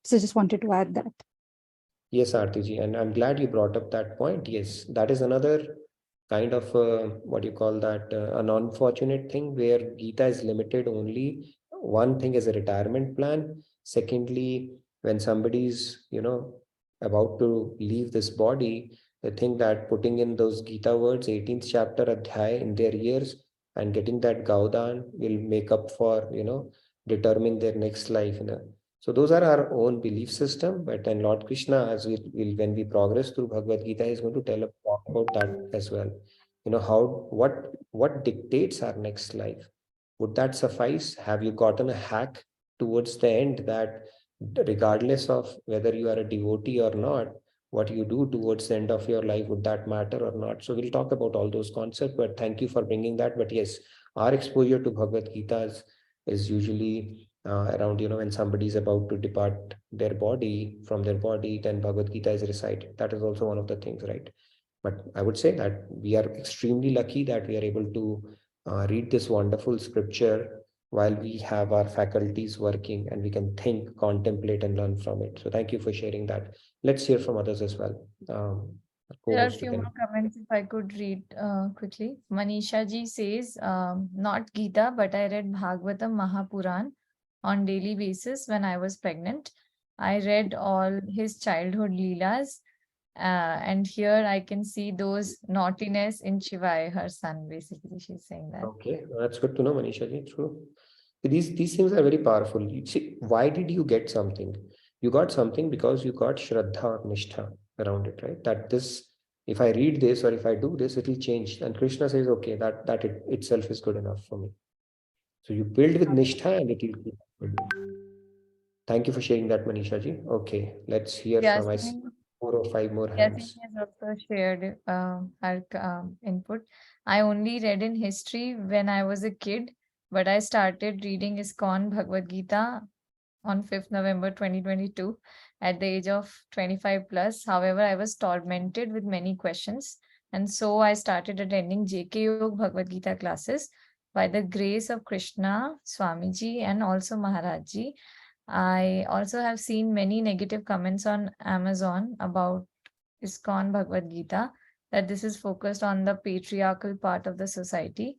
So just wanted to add that. Yes, Aarti ji, and I'm glad you brought up that point. Yes, that is another kind of what you call that, an unfortunate thing where Gita is limited only. One thing is a retirement plan. Secondly, when somebody's, about to leave this body, they think that putting in those Gita words, 18th chapter Adhyay in their ears and getting that Gaudan will make up for, determine their next life. So those are our own belief system. But then Lord Krishna, as we will, when we progress through Bhagavad Gita, is going to talk about that as well. What dictates our next life? Would that suffice? Have you gotten a hack towards the end that regardless of whether you are a devotee or not, what you do towards the end of your life, would that matter or not? So we'll talk about all those concepts, but thank you for bringing that. But yes, our exposure to Bhagavad Gita is usually around, when somebody is about to depart from their body, then Bhagavad Gita is recited. That is also one of the things, right? But I would say that we are extremely lucky that we are able to read this wonderful scripture while we have our faculties working and we can think, contemplate, and learn from it. So thank you for sharing that. Let's hear from others as well. There are a few more comments if I could read quickly. Manisha ji says, not Gita, but I read Bhagavatam Mahapuran on daily basis when I was pregnant. I read all his childhood Leelas. And here I can see those naughtiness in Shivai, her son, basically. She's saying that. Okay, that's good to know, Manisha ji. True. These things are very powerful. You see, why did you get something? You got something because you got Shraddha or Nishtha around it, right? That this, if I read this or if I do this, it will change. And Krishna says, okay, that it itself is good enough for me. So you build with Nishtha and it will be good. Thank you for sharing that, Manisha ji. Okay, let's hear from us. 4 or 5 more hands. Yasmin has also shared her input. I only read in history when I was a kid, but I started reading ISKCON Bhagavad Gita on 5th November 2022 at the age of 25 plus. However, I was tormented with many questions. And so I started attending JK Yog Bhagavad Gita classes by the grace of Krishna, Swamiji, and also Maharajji. I also have seen many negative comments on Amazon about ISKCON Bhagavad Gita, that this is focused on the patriarchal part of the society.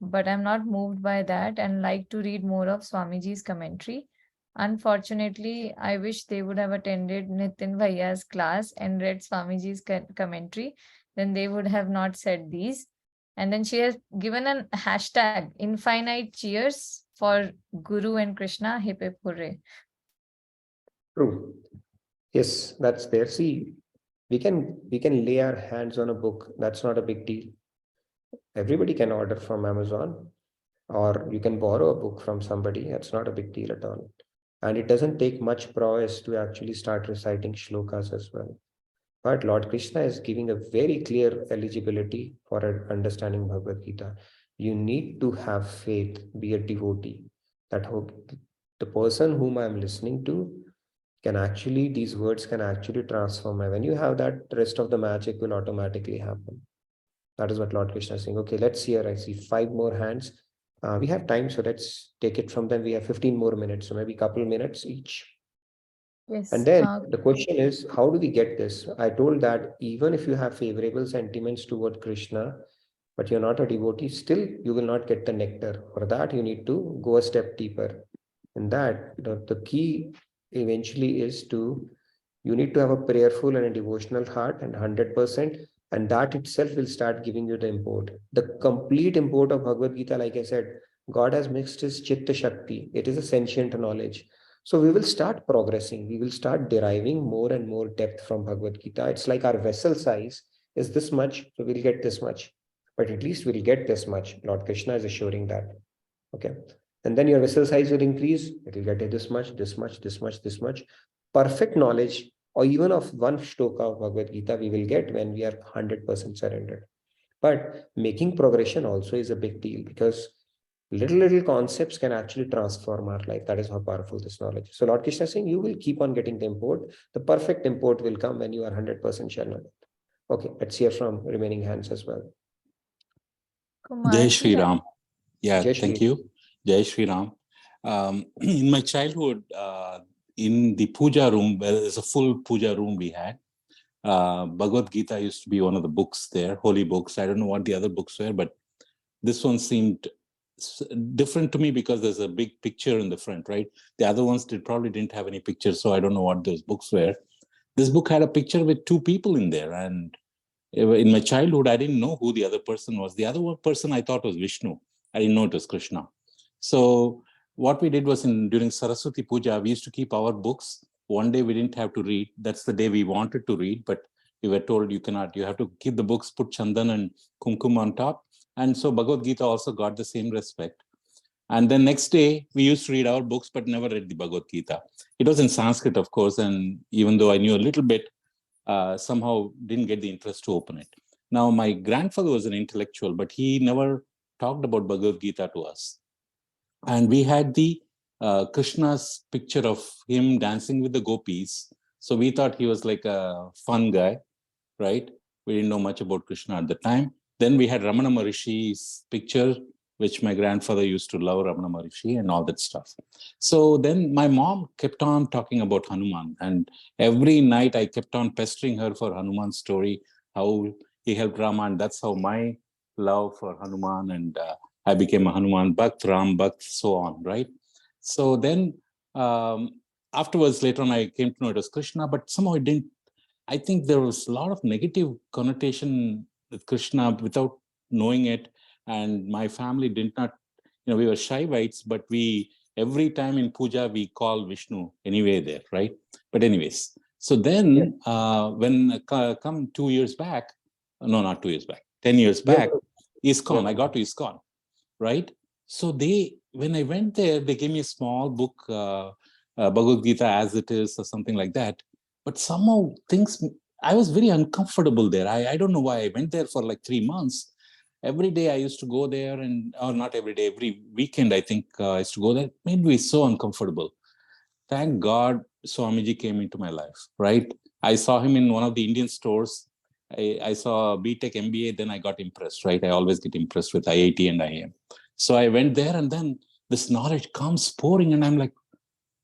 But I'm not moved by that and like to read more of Swamiji's commentary. Unfortunately, I wish they would have attended Nitin Bhaiya's class and read Swamiji's commentary. Then they would have not said these. And then she has given an hashtag, infinite cheers for Guru and Krishna, hip hip hooray. True. Yes, that's there. See, we can lay our hands on a book. That's not a big deal. Everybody can order from Amazon, or you can borrow a book from somebody. That's not a big deal at all. And it doesn't take much prowess to actually start reciting shlokas as well. But Lord Krishna is giving a very clear eligibility for understanding Bhagavad Gita. You need to have faith, be a devotee. That the person whom I'm listening to, these words can actually transform. And when you have that, the rest of the magic will automatically happen. That is what Lord Krishna is saying. Okay, let's hear. I see 5 more hands. We have time, so let's take it from them. We have 15 more minutes, so maybe a couple minutes each. Yes. And then the question is, how do we get this? I told that even if you have favorable sentiments toward Krishna, but you're not a devotee, still you will not get the nectar. For that, you need to go a step deeper. And that the key eventually is you need to have a prayerful and a devotional heart and 100%, and that itself will start giving you the import. The complete import of Bhagavad Gita, like I said, God has mixed his Chitta Shakti. It is a sentient knowledge. So we will start progressing. We will start deriving more and more depth from Bhagavad Gita. It's like our vessel size is this much, so we'll get this much. But at least we'll get this much. Lord Krishna is assuring that. Okay. And then your vessel size will increase. It will get this much, this much, this much, this much. Perfect knowledge, or even of one shloka of Bhagavad Gita, we will get when we are 100% surrendered. But making progression also is a big deal, because little concepts can actually transform our life. That is how powerful this knowledge is. So Lord Krishna is saying, you will keep on getting the import. The perfect import will come when you are 100% Sharanagata. Okay, let's hear from remaining hands as well. Jai Shri Ram. Yeah, Jai thank Shri. you. Jai Shri Ram. In my childhood, in the puja room, where there's a full puja room we had, Bhagavad Gita used to be one of the books there, holy books. I don't know what the other books were, but this one seemed different to me because there's a big picture in the front, right? The other ones probably didn't have any pictures, so I don't know what those books were. This book had a picture with 2 people in there, and in my childhood, I didn't know who the other person was. The other person I thought was Vishnu. I didn't know it was Krishna. So what we did was during Saraswati Puja, we used to keep our books. One day we didn't have to read. That's the day we wanted to read, but we were told you cannot. You have to keep the books, put chandan and kumkum on top. And so Bhagavad Gita also got the same respect. And then next day, we used to read our books, but never read the Bhagavad Gita. It was in Sanskrit, of course, and even though I knew a little bit, somehow didn't get the interest to open it. Now, my grandfather was an intellectual, but he never talked about Bhagavad Gita to us. And we had the Krishna's picture of him dancing with the gopis. So we thought he was like a fun guy, right? We didn't know much about Krishna at the time. Then we had Ramana Maharishi's picture, which my grandfather used to love, Ramana Maharishi and all that stuff. So then my mom kept on talking about Hanuman, and every night I kept on pestering her for Hanuman's story, how he helped Rama, and that's how my love for Hanuman, and I became a Hanuman Bhakt, Ram Bhakt, so on, right? So then afterwards, later on, I came to know it was Krishna, but somehow it didn't. I think there was a lot of negative connotation with Krishna without knowing it. And my family did not, we were Shaivites, but every time in puja, we call Vishnu anyway there, right? But anyways, so then when come 2 years back, no, not 2 years back, 10 years back, ISKCON, I got to ISKCON, right? So when I went there, they gave me a small book, Bhagavad Gita as it is, or something like that. But somehow I was very uncomfortable there. I don't know why. I went there for like 3 months. Every day I used to go there, or not every day, every weekend I think I used to go there. It made me so uncomfortable. Thank God Swamiji came into my life, right? I saw him in one of the Indian stores. I saw BTech MBA, then I got impressed, right? I always get impressed with IIT and IIM. So I went there, and then this knowledge comes pouring, and I'm like,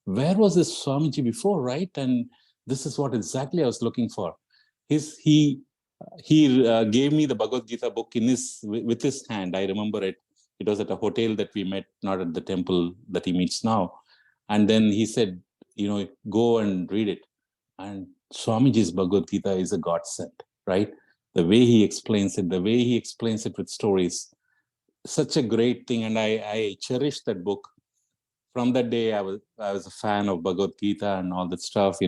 where was this Swamiji before, right? And this is what exactly I was looking for. He gave me the Bhagavad Gita book with his hand. I remember it. It was at a hotel that we met, not at the temple that he meets now. And then he said, go and read it. And Swamiji's Bhagavad Gita is a godsend, right? The way he explains it, with stories, such a great thing. And I cherish that book. From that day, I was a fan of Bhagavad Gita and all that stuff,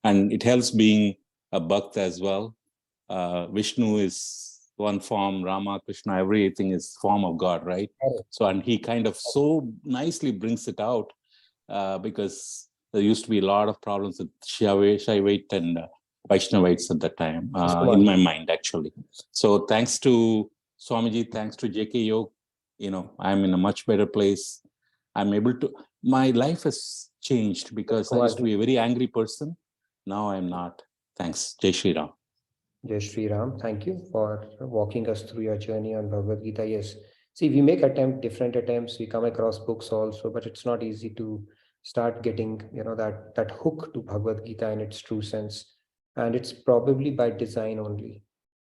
and it helps being a Bhakt as well. Vishnu is one form, Rama, Krishna, everything is form of God, right? So, and he kind of so nicely brings it out because there used to be a lot of problems with Shaivite and Vaishnavites at that time, in my mind, actually. So thanks to Swamiji, thanks to JK Yog, I'm in a much better place. I'm able to, my life has changed because I used to be a very angry person. Now I'm not. Thanks. Jai Shri Ram. Jai Shri Ram. Thank you for walking us through your journey on Bhagavad Gita. Yes. See, we make different attempts. We come across books also, but it's not easy to start getting, that hook to Bhagavad Gita in its true sense. And it's probably by design only.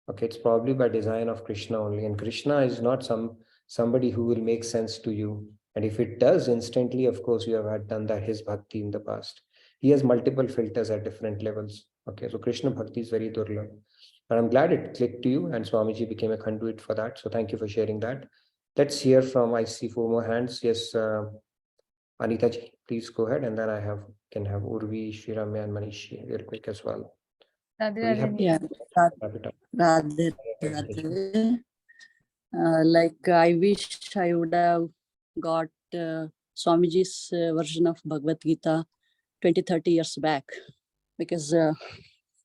Okay, it's probably by design of Krishna only. And Krishna is not somebody who will make sense to you. And if it does instantly, of course, you have had done that his bhakti in the past. He has multiple filters at different levels. Okay, so Krishna bhakti is very durlabh. And I'm glad it clicked to you, and Swamiji became a conduit for that. So thank you for sharing that. Let's hear from, I see 4 more hands. Yes, Anita ji, please go ahead. And then can have Urvi, Shriramya, and Manishi real quick as well. Radhe Do we have Radhe. Yeah, wrap it up? Radhe Radhe. Like I wish I would have got Swamiji's version of Bhagavad Gita 20-30 years back, because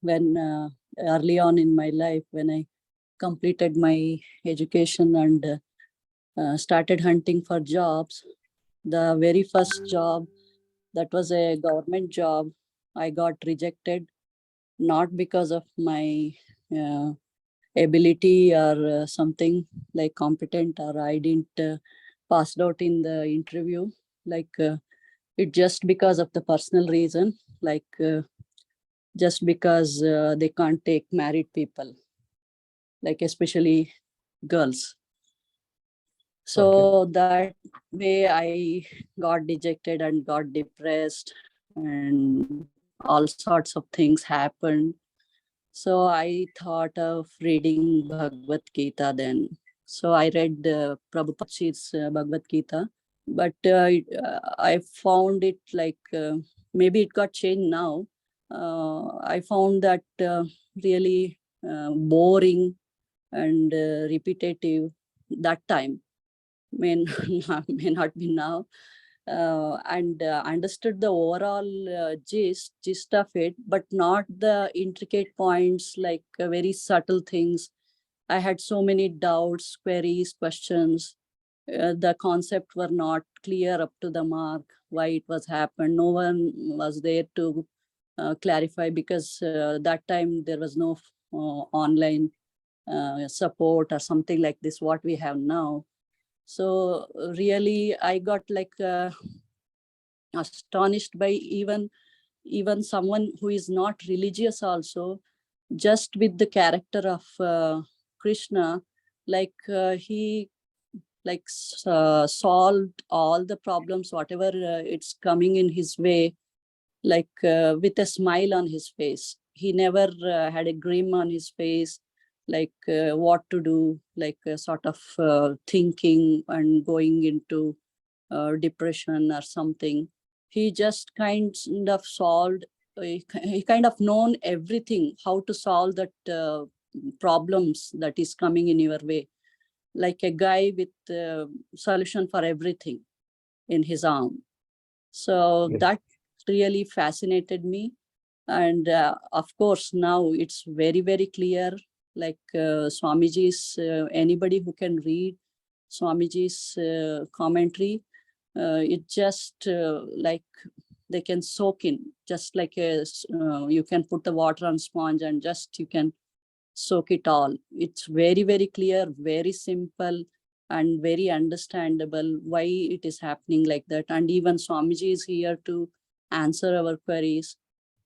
when early on in my life, when I completed my education and started hunting for jobs, the very first job, that was a government job, I got rejected, not because of my ability or something like competent, or I didn't passed out in the interview. Like it just because of the personal reason, like just because they can't take married people, like especially girls. So that way I got dejected and got depressed, and all sorts of things happened. So I thought of reading Bhagavad Gita then. So I read Prabhupada's Bhagavad Gita, but I found it like, maybe it got changed now. I found that really boring and repetitive that time. May not be now. And understood the overall gist of it, but not the intricate points, like very subtle things. I had so many doubts, queries, questions. The concept were not clear up to the mark, why it was happened. No one was there to clarify, because that time there was no online support or something like this, what we have now. So really, I got like astonished by even someone who is not religious also, just with the character of Krishna, like he like solved all the problems, whatever it's coming in his way, like with a smile on his face. He never had a grin on his face, like what to do, like sort of thinking and going into depression or something. He just kind of solved, he kind of known everything, how to solve that problems that is coming in your way, like a guy with solution for everything in his arm. So that really fascinated me. And of course, now it's very, very clear, like Swamiji's, anybody who can read Swamiji's commentary, it just like they can soak in, just like you can put the water on sponge and just you can soak it all. It's very, very clear, very simple, and very understandable why it is happening like that. And even Swamiji is here to answer our queries.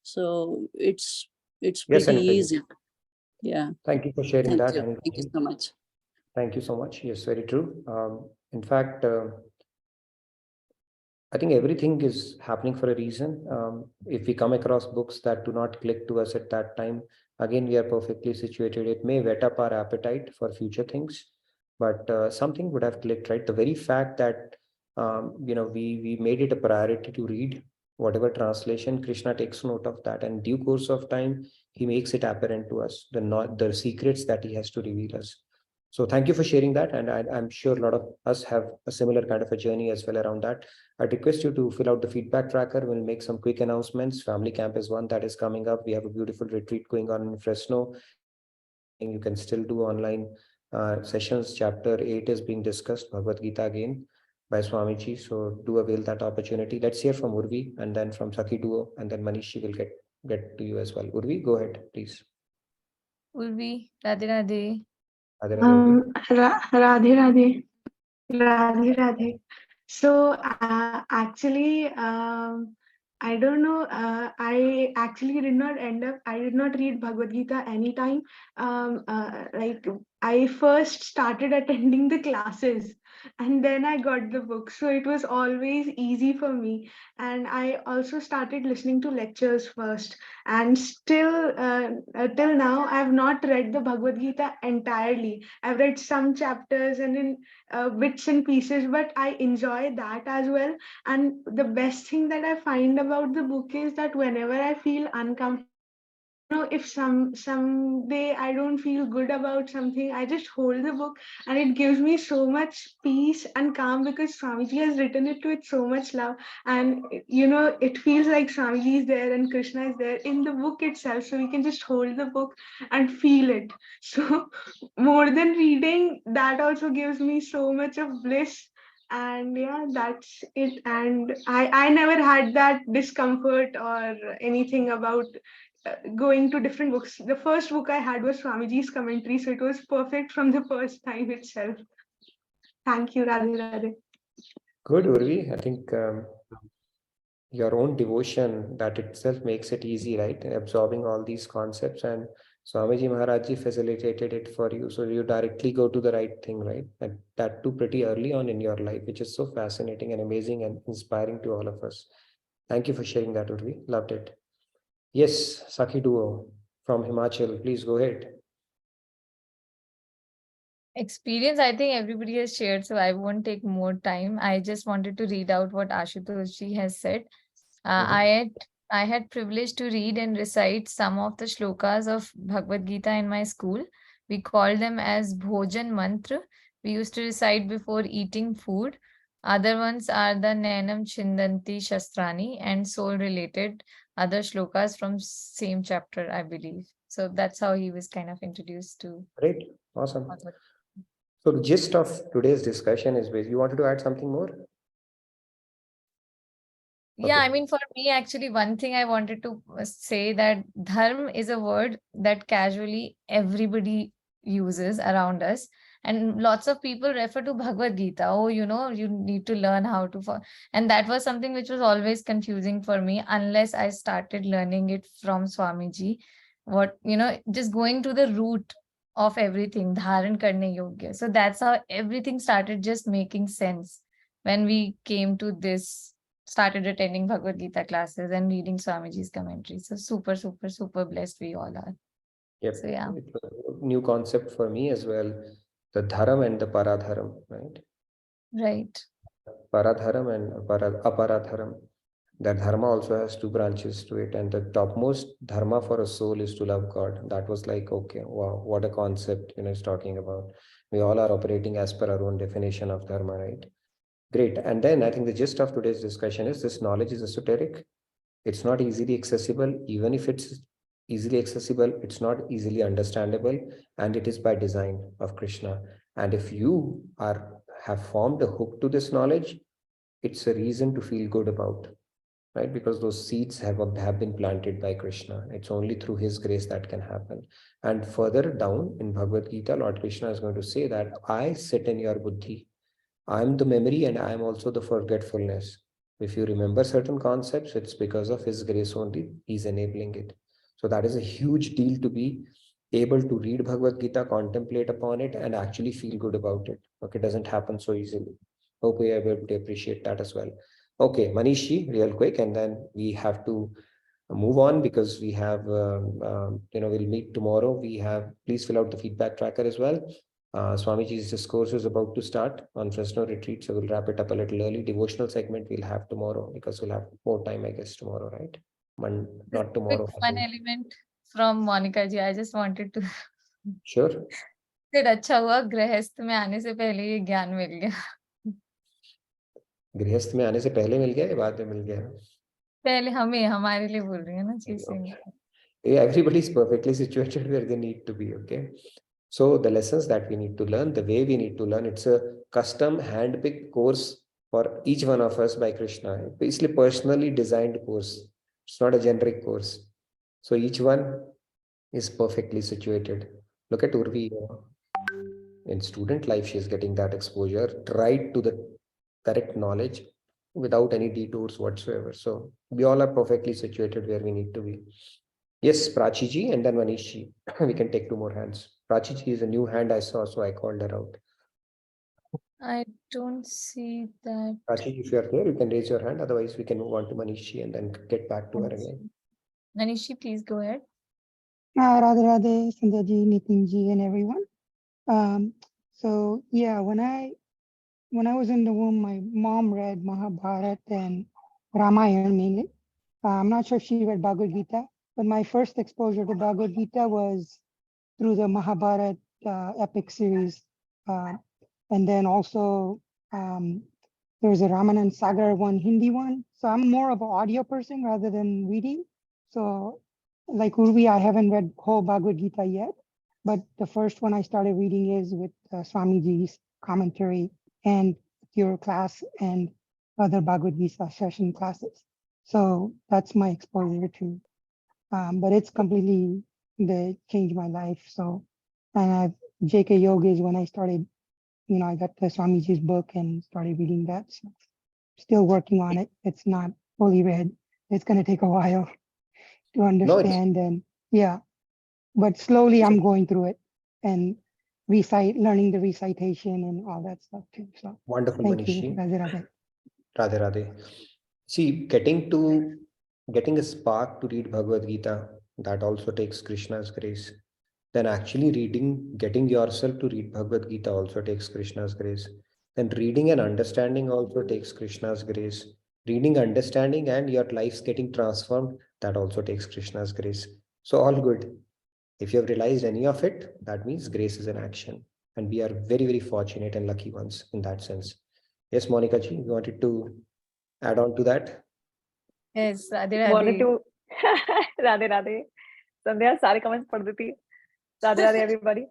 So it's pretty easy. Yeah. Thank you for sharing that. Thank you so much. Thank you so much. Yes, very true. In fact, I think everything is happening for a reason. If we come across books that do not click to us at that time, again, we are perfectly situated. It may whet up our appetite for future things, but something would have clicked, right? The very fact that, we made it a priority to read whatever translation, Krishna takes note of that. And due course of time, he makes it apparent to us, the secrets that he has to reveal us. So thank you for sharing that. And I'm sure a lot of us have a similar kind of a journey as well around that. I'd request you to fill out the feedback tracker. We'll make some quick announcements. Family camp is one that is coming up. We have a beautiful retreat going on in Fresno. You can still do online sessions. Chapter 8 is being discussed, Bhagavad Gita again. by Swamiji. So do avail that opportunity. Let's hear from Urvi and then from Sakhi Duo, and then Manishi will get to you as well. Urvi, go ahead, please. Urvi, Radhe Radhe. Radhe Radhe, Urvi. Radhe Radhe. Radhe Radhe. So actually, I don't know. I actually did not end up. I did not read Bhagavad Gita anytime. Like I first started attending the classes, and then I got the book. So it was always easy for me. And I also started listening to lectures first. And still, till now, I have not read the Bhagavad Gita entirely. I've read some chapters and in bits and pieces, but I enjoy that as well. And the best thing that I find about the book is that whenever I feel uncomfortable, if someday I don't feel good about something, I just hold the book and it gives me so much peace and calm because Swamiji has written it with so much love. And it feels like Swamiji is there and Krishna is there in the book itself. So we can just hold the book and feel it. So more than reading, that also gives me so much of bliss. And yeah, that's it. And I never had that discomfort or anything about going to different books. The first book I had was Swamiji's commentary, so it was perfect from the first time itself. Thank you, Radhe Radhe. Good, Urvi. I think your own devotion, that itself makes it easy, right? Absorbing all these concepts, and Swamiji Maharaj facilitated it for you. So you directly go to the right thing, right? And that too pretty early on in your life, which is so fascinating and amazing and inspiring to all of us. Thank you for sharing that, Urvi. Loved it. Yes, Sakhi Duo from Himachal, please go ahead. Experience, I think everybody has shared, so I won't take more time. I just wanted to read out what Ashutoshji has said. I had privilege to read and recite some of the shlokas of Bhagavad Gita in my school. We called them as Bhojan Mantra. We used to recite before eating food. Other ones are the Nanam Chindanti Shastrani and soul related other shlokas from same chapter, I believe. So that's how he was kind of introduced to. Great, awesome. So the gist of today's discussion is, you wanted to add something more? Yeah, I mean, for me, actually, one thing I wanted to say that dharma is a word that casually everybody uses around us. And lots of people refer to Bhagavad Gita. Oh, you need to learn how to. And that was something which was always confusing for me unless I started learning it from Swamiji. Just going to the root of everything, dharan karne yogya. So that's how everything started just making sense when we came to this. Started attending Bhagavad Gita classes and reading Swamiji's commentaries. So super, super, super blessed we all are. Yep. So yeah. It was a new concept for me as well. The dharam and the paradharam, right? Right. Paradharam and aparadharam. That dharma also has two branches to it. And the topmost dharma for a soul is to love God. That was like, okay, wow, what a concept, it's talking about. We all are operating as per our own definition of dharma, right? Great. And then I think the gist of today's discussion is this knowledge is esoteric. It's not easily accessible. Even if it's easily accessible, it's not easily understandable. And it is by design of Krishna. And if you have formed a hook to this knowledge, it's a reason to feel good about, right? Because those seeds have been planted by Krishna. It's only through his grace that can happen. And further down in Bhagavad Gita, Lord Krishna is going to say that I sit in your buddhi. I'm the memory and I'm also the forgetfulness. If you remember certain concepts, it's because of his grace only. He's enabling it. So that is a huge deal, to be able to read Bhagavad Gita, contemplate upon it, and actually feel good about it. Okay, it doesn't happen so easily. Hope we are able to appreciate that as well. Okay, Manishi, real quick, and then we have to move on because we have, we'll meet tomorrow. Please fill out the feedback tracker as well. Swamiji's discourse is about to start on Fresno retreat, so we'll wrap it up a little early. Devotional segment we'll have tomorrow because we'll have more time, I guess, tomorrow, right? Not tomorrow. Quick fun element from Monica ji. I just wanted to. Sure. फिर अच्छा हुआ गृहस्थ में आने से पहले ये ज्ञान मिल गया. गृहस्थ में आने से पहले मिल गया या बाद में मिल गया? पहले हमारे लिए बोल रही है ना चीजें. Everybody is perfectly situated where they need to be. Okay. So the lessons that we need to learn, the way we need to learn, it's a custom hand-picked course for each one of us by Krishna. Basically, personally designed course. It's not a generic course. So each one is perfectly situated. Look at Urvi. In student life, she is getting that exposure right to the correct knowledge without any detours whatsoever. So we all are perfectly situated where we need to be. Yes, Prachi ji and then Manish ji. We can take 2 more hands. Prachi ji is a new hand I saw, so I called her out. I don't see that. Prachi, if you are there, you can raise your hand. Otherwise, we can move on to Manish ji and then get back to her again. Manishi, please go ahead. Radhe Radhe, Sandhya ji, Nitin ji, and everyone. So yeah, when I was in the womb, my mom read Mahabharata and Ramayana mainly. I'm not sure if she read Bhagavad Gita, but my first exposure to Bhagavad Gita was through the Mahabharata epic series. And then also there was a Ramanand Sagar one, Hindi one. So I'm more of an audio person rather than reading. So like Urvi, I haven't read whole Bhagavad Gita yet, but the first one I started reading is with Swamiji's commentary and your class and other Bhagavad Gita session classes. So that's my exposure to, but it's completely changed my life. So, and JK Yoga is when I started, I got the Swamiji's book and started reading that. So still working on it. It's not fully read. It's going to take a while to understand. And yeah, but slowly I'm going through it and learning the recitation and all that stuff too. So wonderful, thank Manish you. ji. Radhe Radhe. Radhe Radhe. See, getting a spark to read Bhagavad Gita, that also takes Krishna's grace. Then actually getting yourself to read Bhagavad Gita also takes Krishna's grace. Then reading and understanding also takes Krishna's grace. Reading, understanding, and your life's getting transformed, that also takes Krishna's grace. So all good. If you have realized any of it, that means grace is in action. And we are very, very fortunate and lucky ones in that sense. Yes, Monica ji, you wanted to add on to that? Yes, Radhe Wanted Radhe. to Radhe Radhe. Sandhya, सारे comments पढ़ देती है. Radhe Radhe everybody.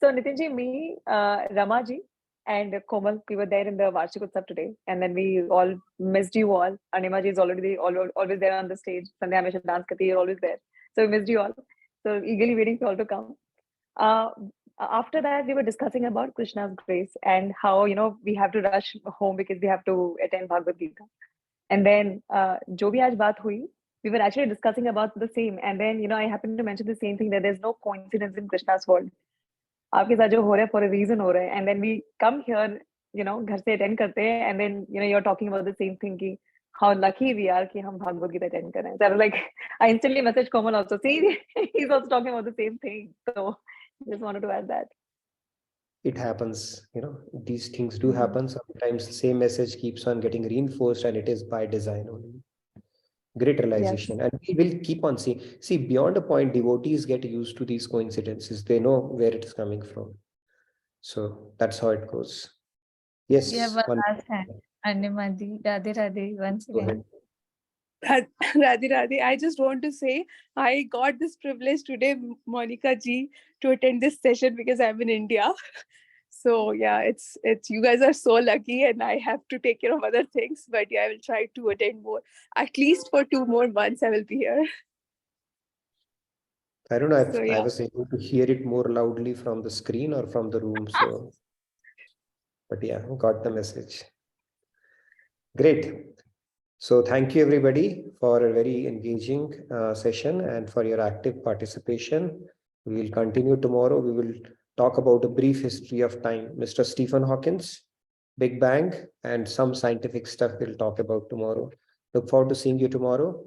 So Nitinji, me, Rama ji, and Komal, we were there in the Varshik Utsav today, and then we all missed you all. Anima ji is always there on the stage. Sandhya Hamesha dance karti, you're always there. So we missed you all. So eagerly waiting for you all to come. After that, we were discussing about Krishna's grace and how, we have to rush home because we have to attend Bhagavad Gita. And then, jo bhi aaj baat hui, we were actually discussing about the same. And then, I happened to mention the same thing, that there's no coincidence in Krishna's world. आपके साथ जो हो रहा है for a reason हो रहा है, and then we come here, घर से attend करते हैं, and then you're talking about the same thing कि how lucky we are कि हम Bhagavad Gita attend कर रहे हैं. So I was like, I instantly messaged Komal also. See, he's also talking about the same thing. So just wanted to add that. It happens, these things do happen. Sometimes the same message keeps on getting reinforced, and it is by design only. Great realization. Yes. And we will keep on seeing. See, beyond a point, devotees get used to these coincidences. They know where it is coming from. So that's how it goes. Yes. We have one last hand. Animadi, Radhe Radhe, once again. Radhe Radhe, I just want to say I got this privilege today, Monica ji, to attend this session because I'm in India. So yeah, it's you guys are so lucky, and I have to take care of other things. But yeah, I will try to attend more. At least for 2 more months, I will be here. I don't know if I was able to hear it more loudly from the screen or from the room. So, but yeah, got the message. Great. So thank you everybody for a very engaging session and for your active participation. We will continue tomorrow. We will talk about a brief history of time. Mr. Stephen Hawkins, Big Bang, and some scientific stuff we'll talk about tomorrow. Look forward to seeing you tomorrow.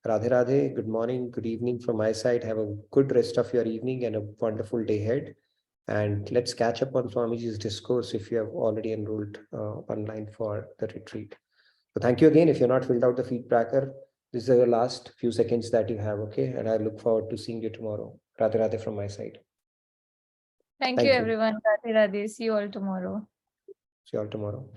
Radhe Radhe, good morning, good evening from my side. Have a good rest of your evening and a wonderful day ahead. And let's catch up on Swamiji's discourse if you have already enrolled online for the retreat. So thank you again. If you're not filled out the feedbacker, this is the last few seconds that you have, okay? And I look forward to seeing you tomorrow. Radhe Radhe from my side. Thank you everyone. Radhe Radhe. See you all tomorrow. See you all tomorrow.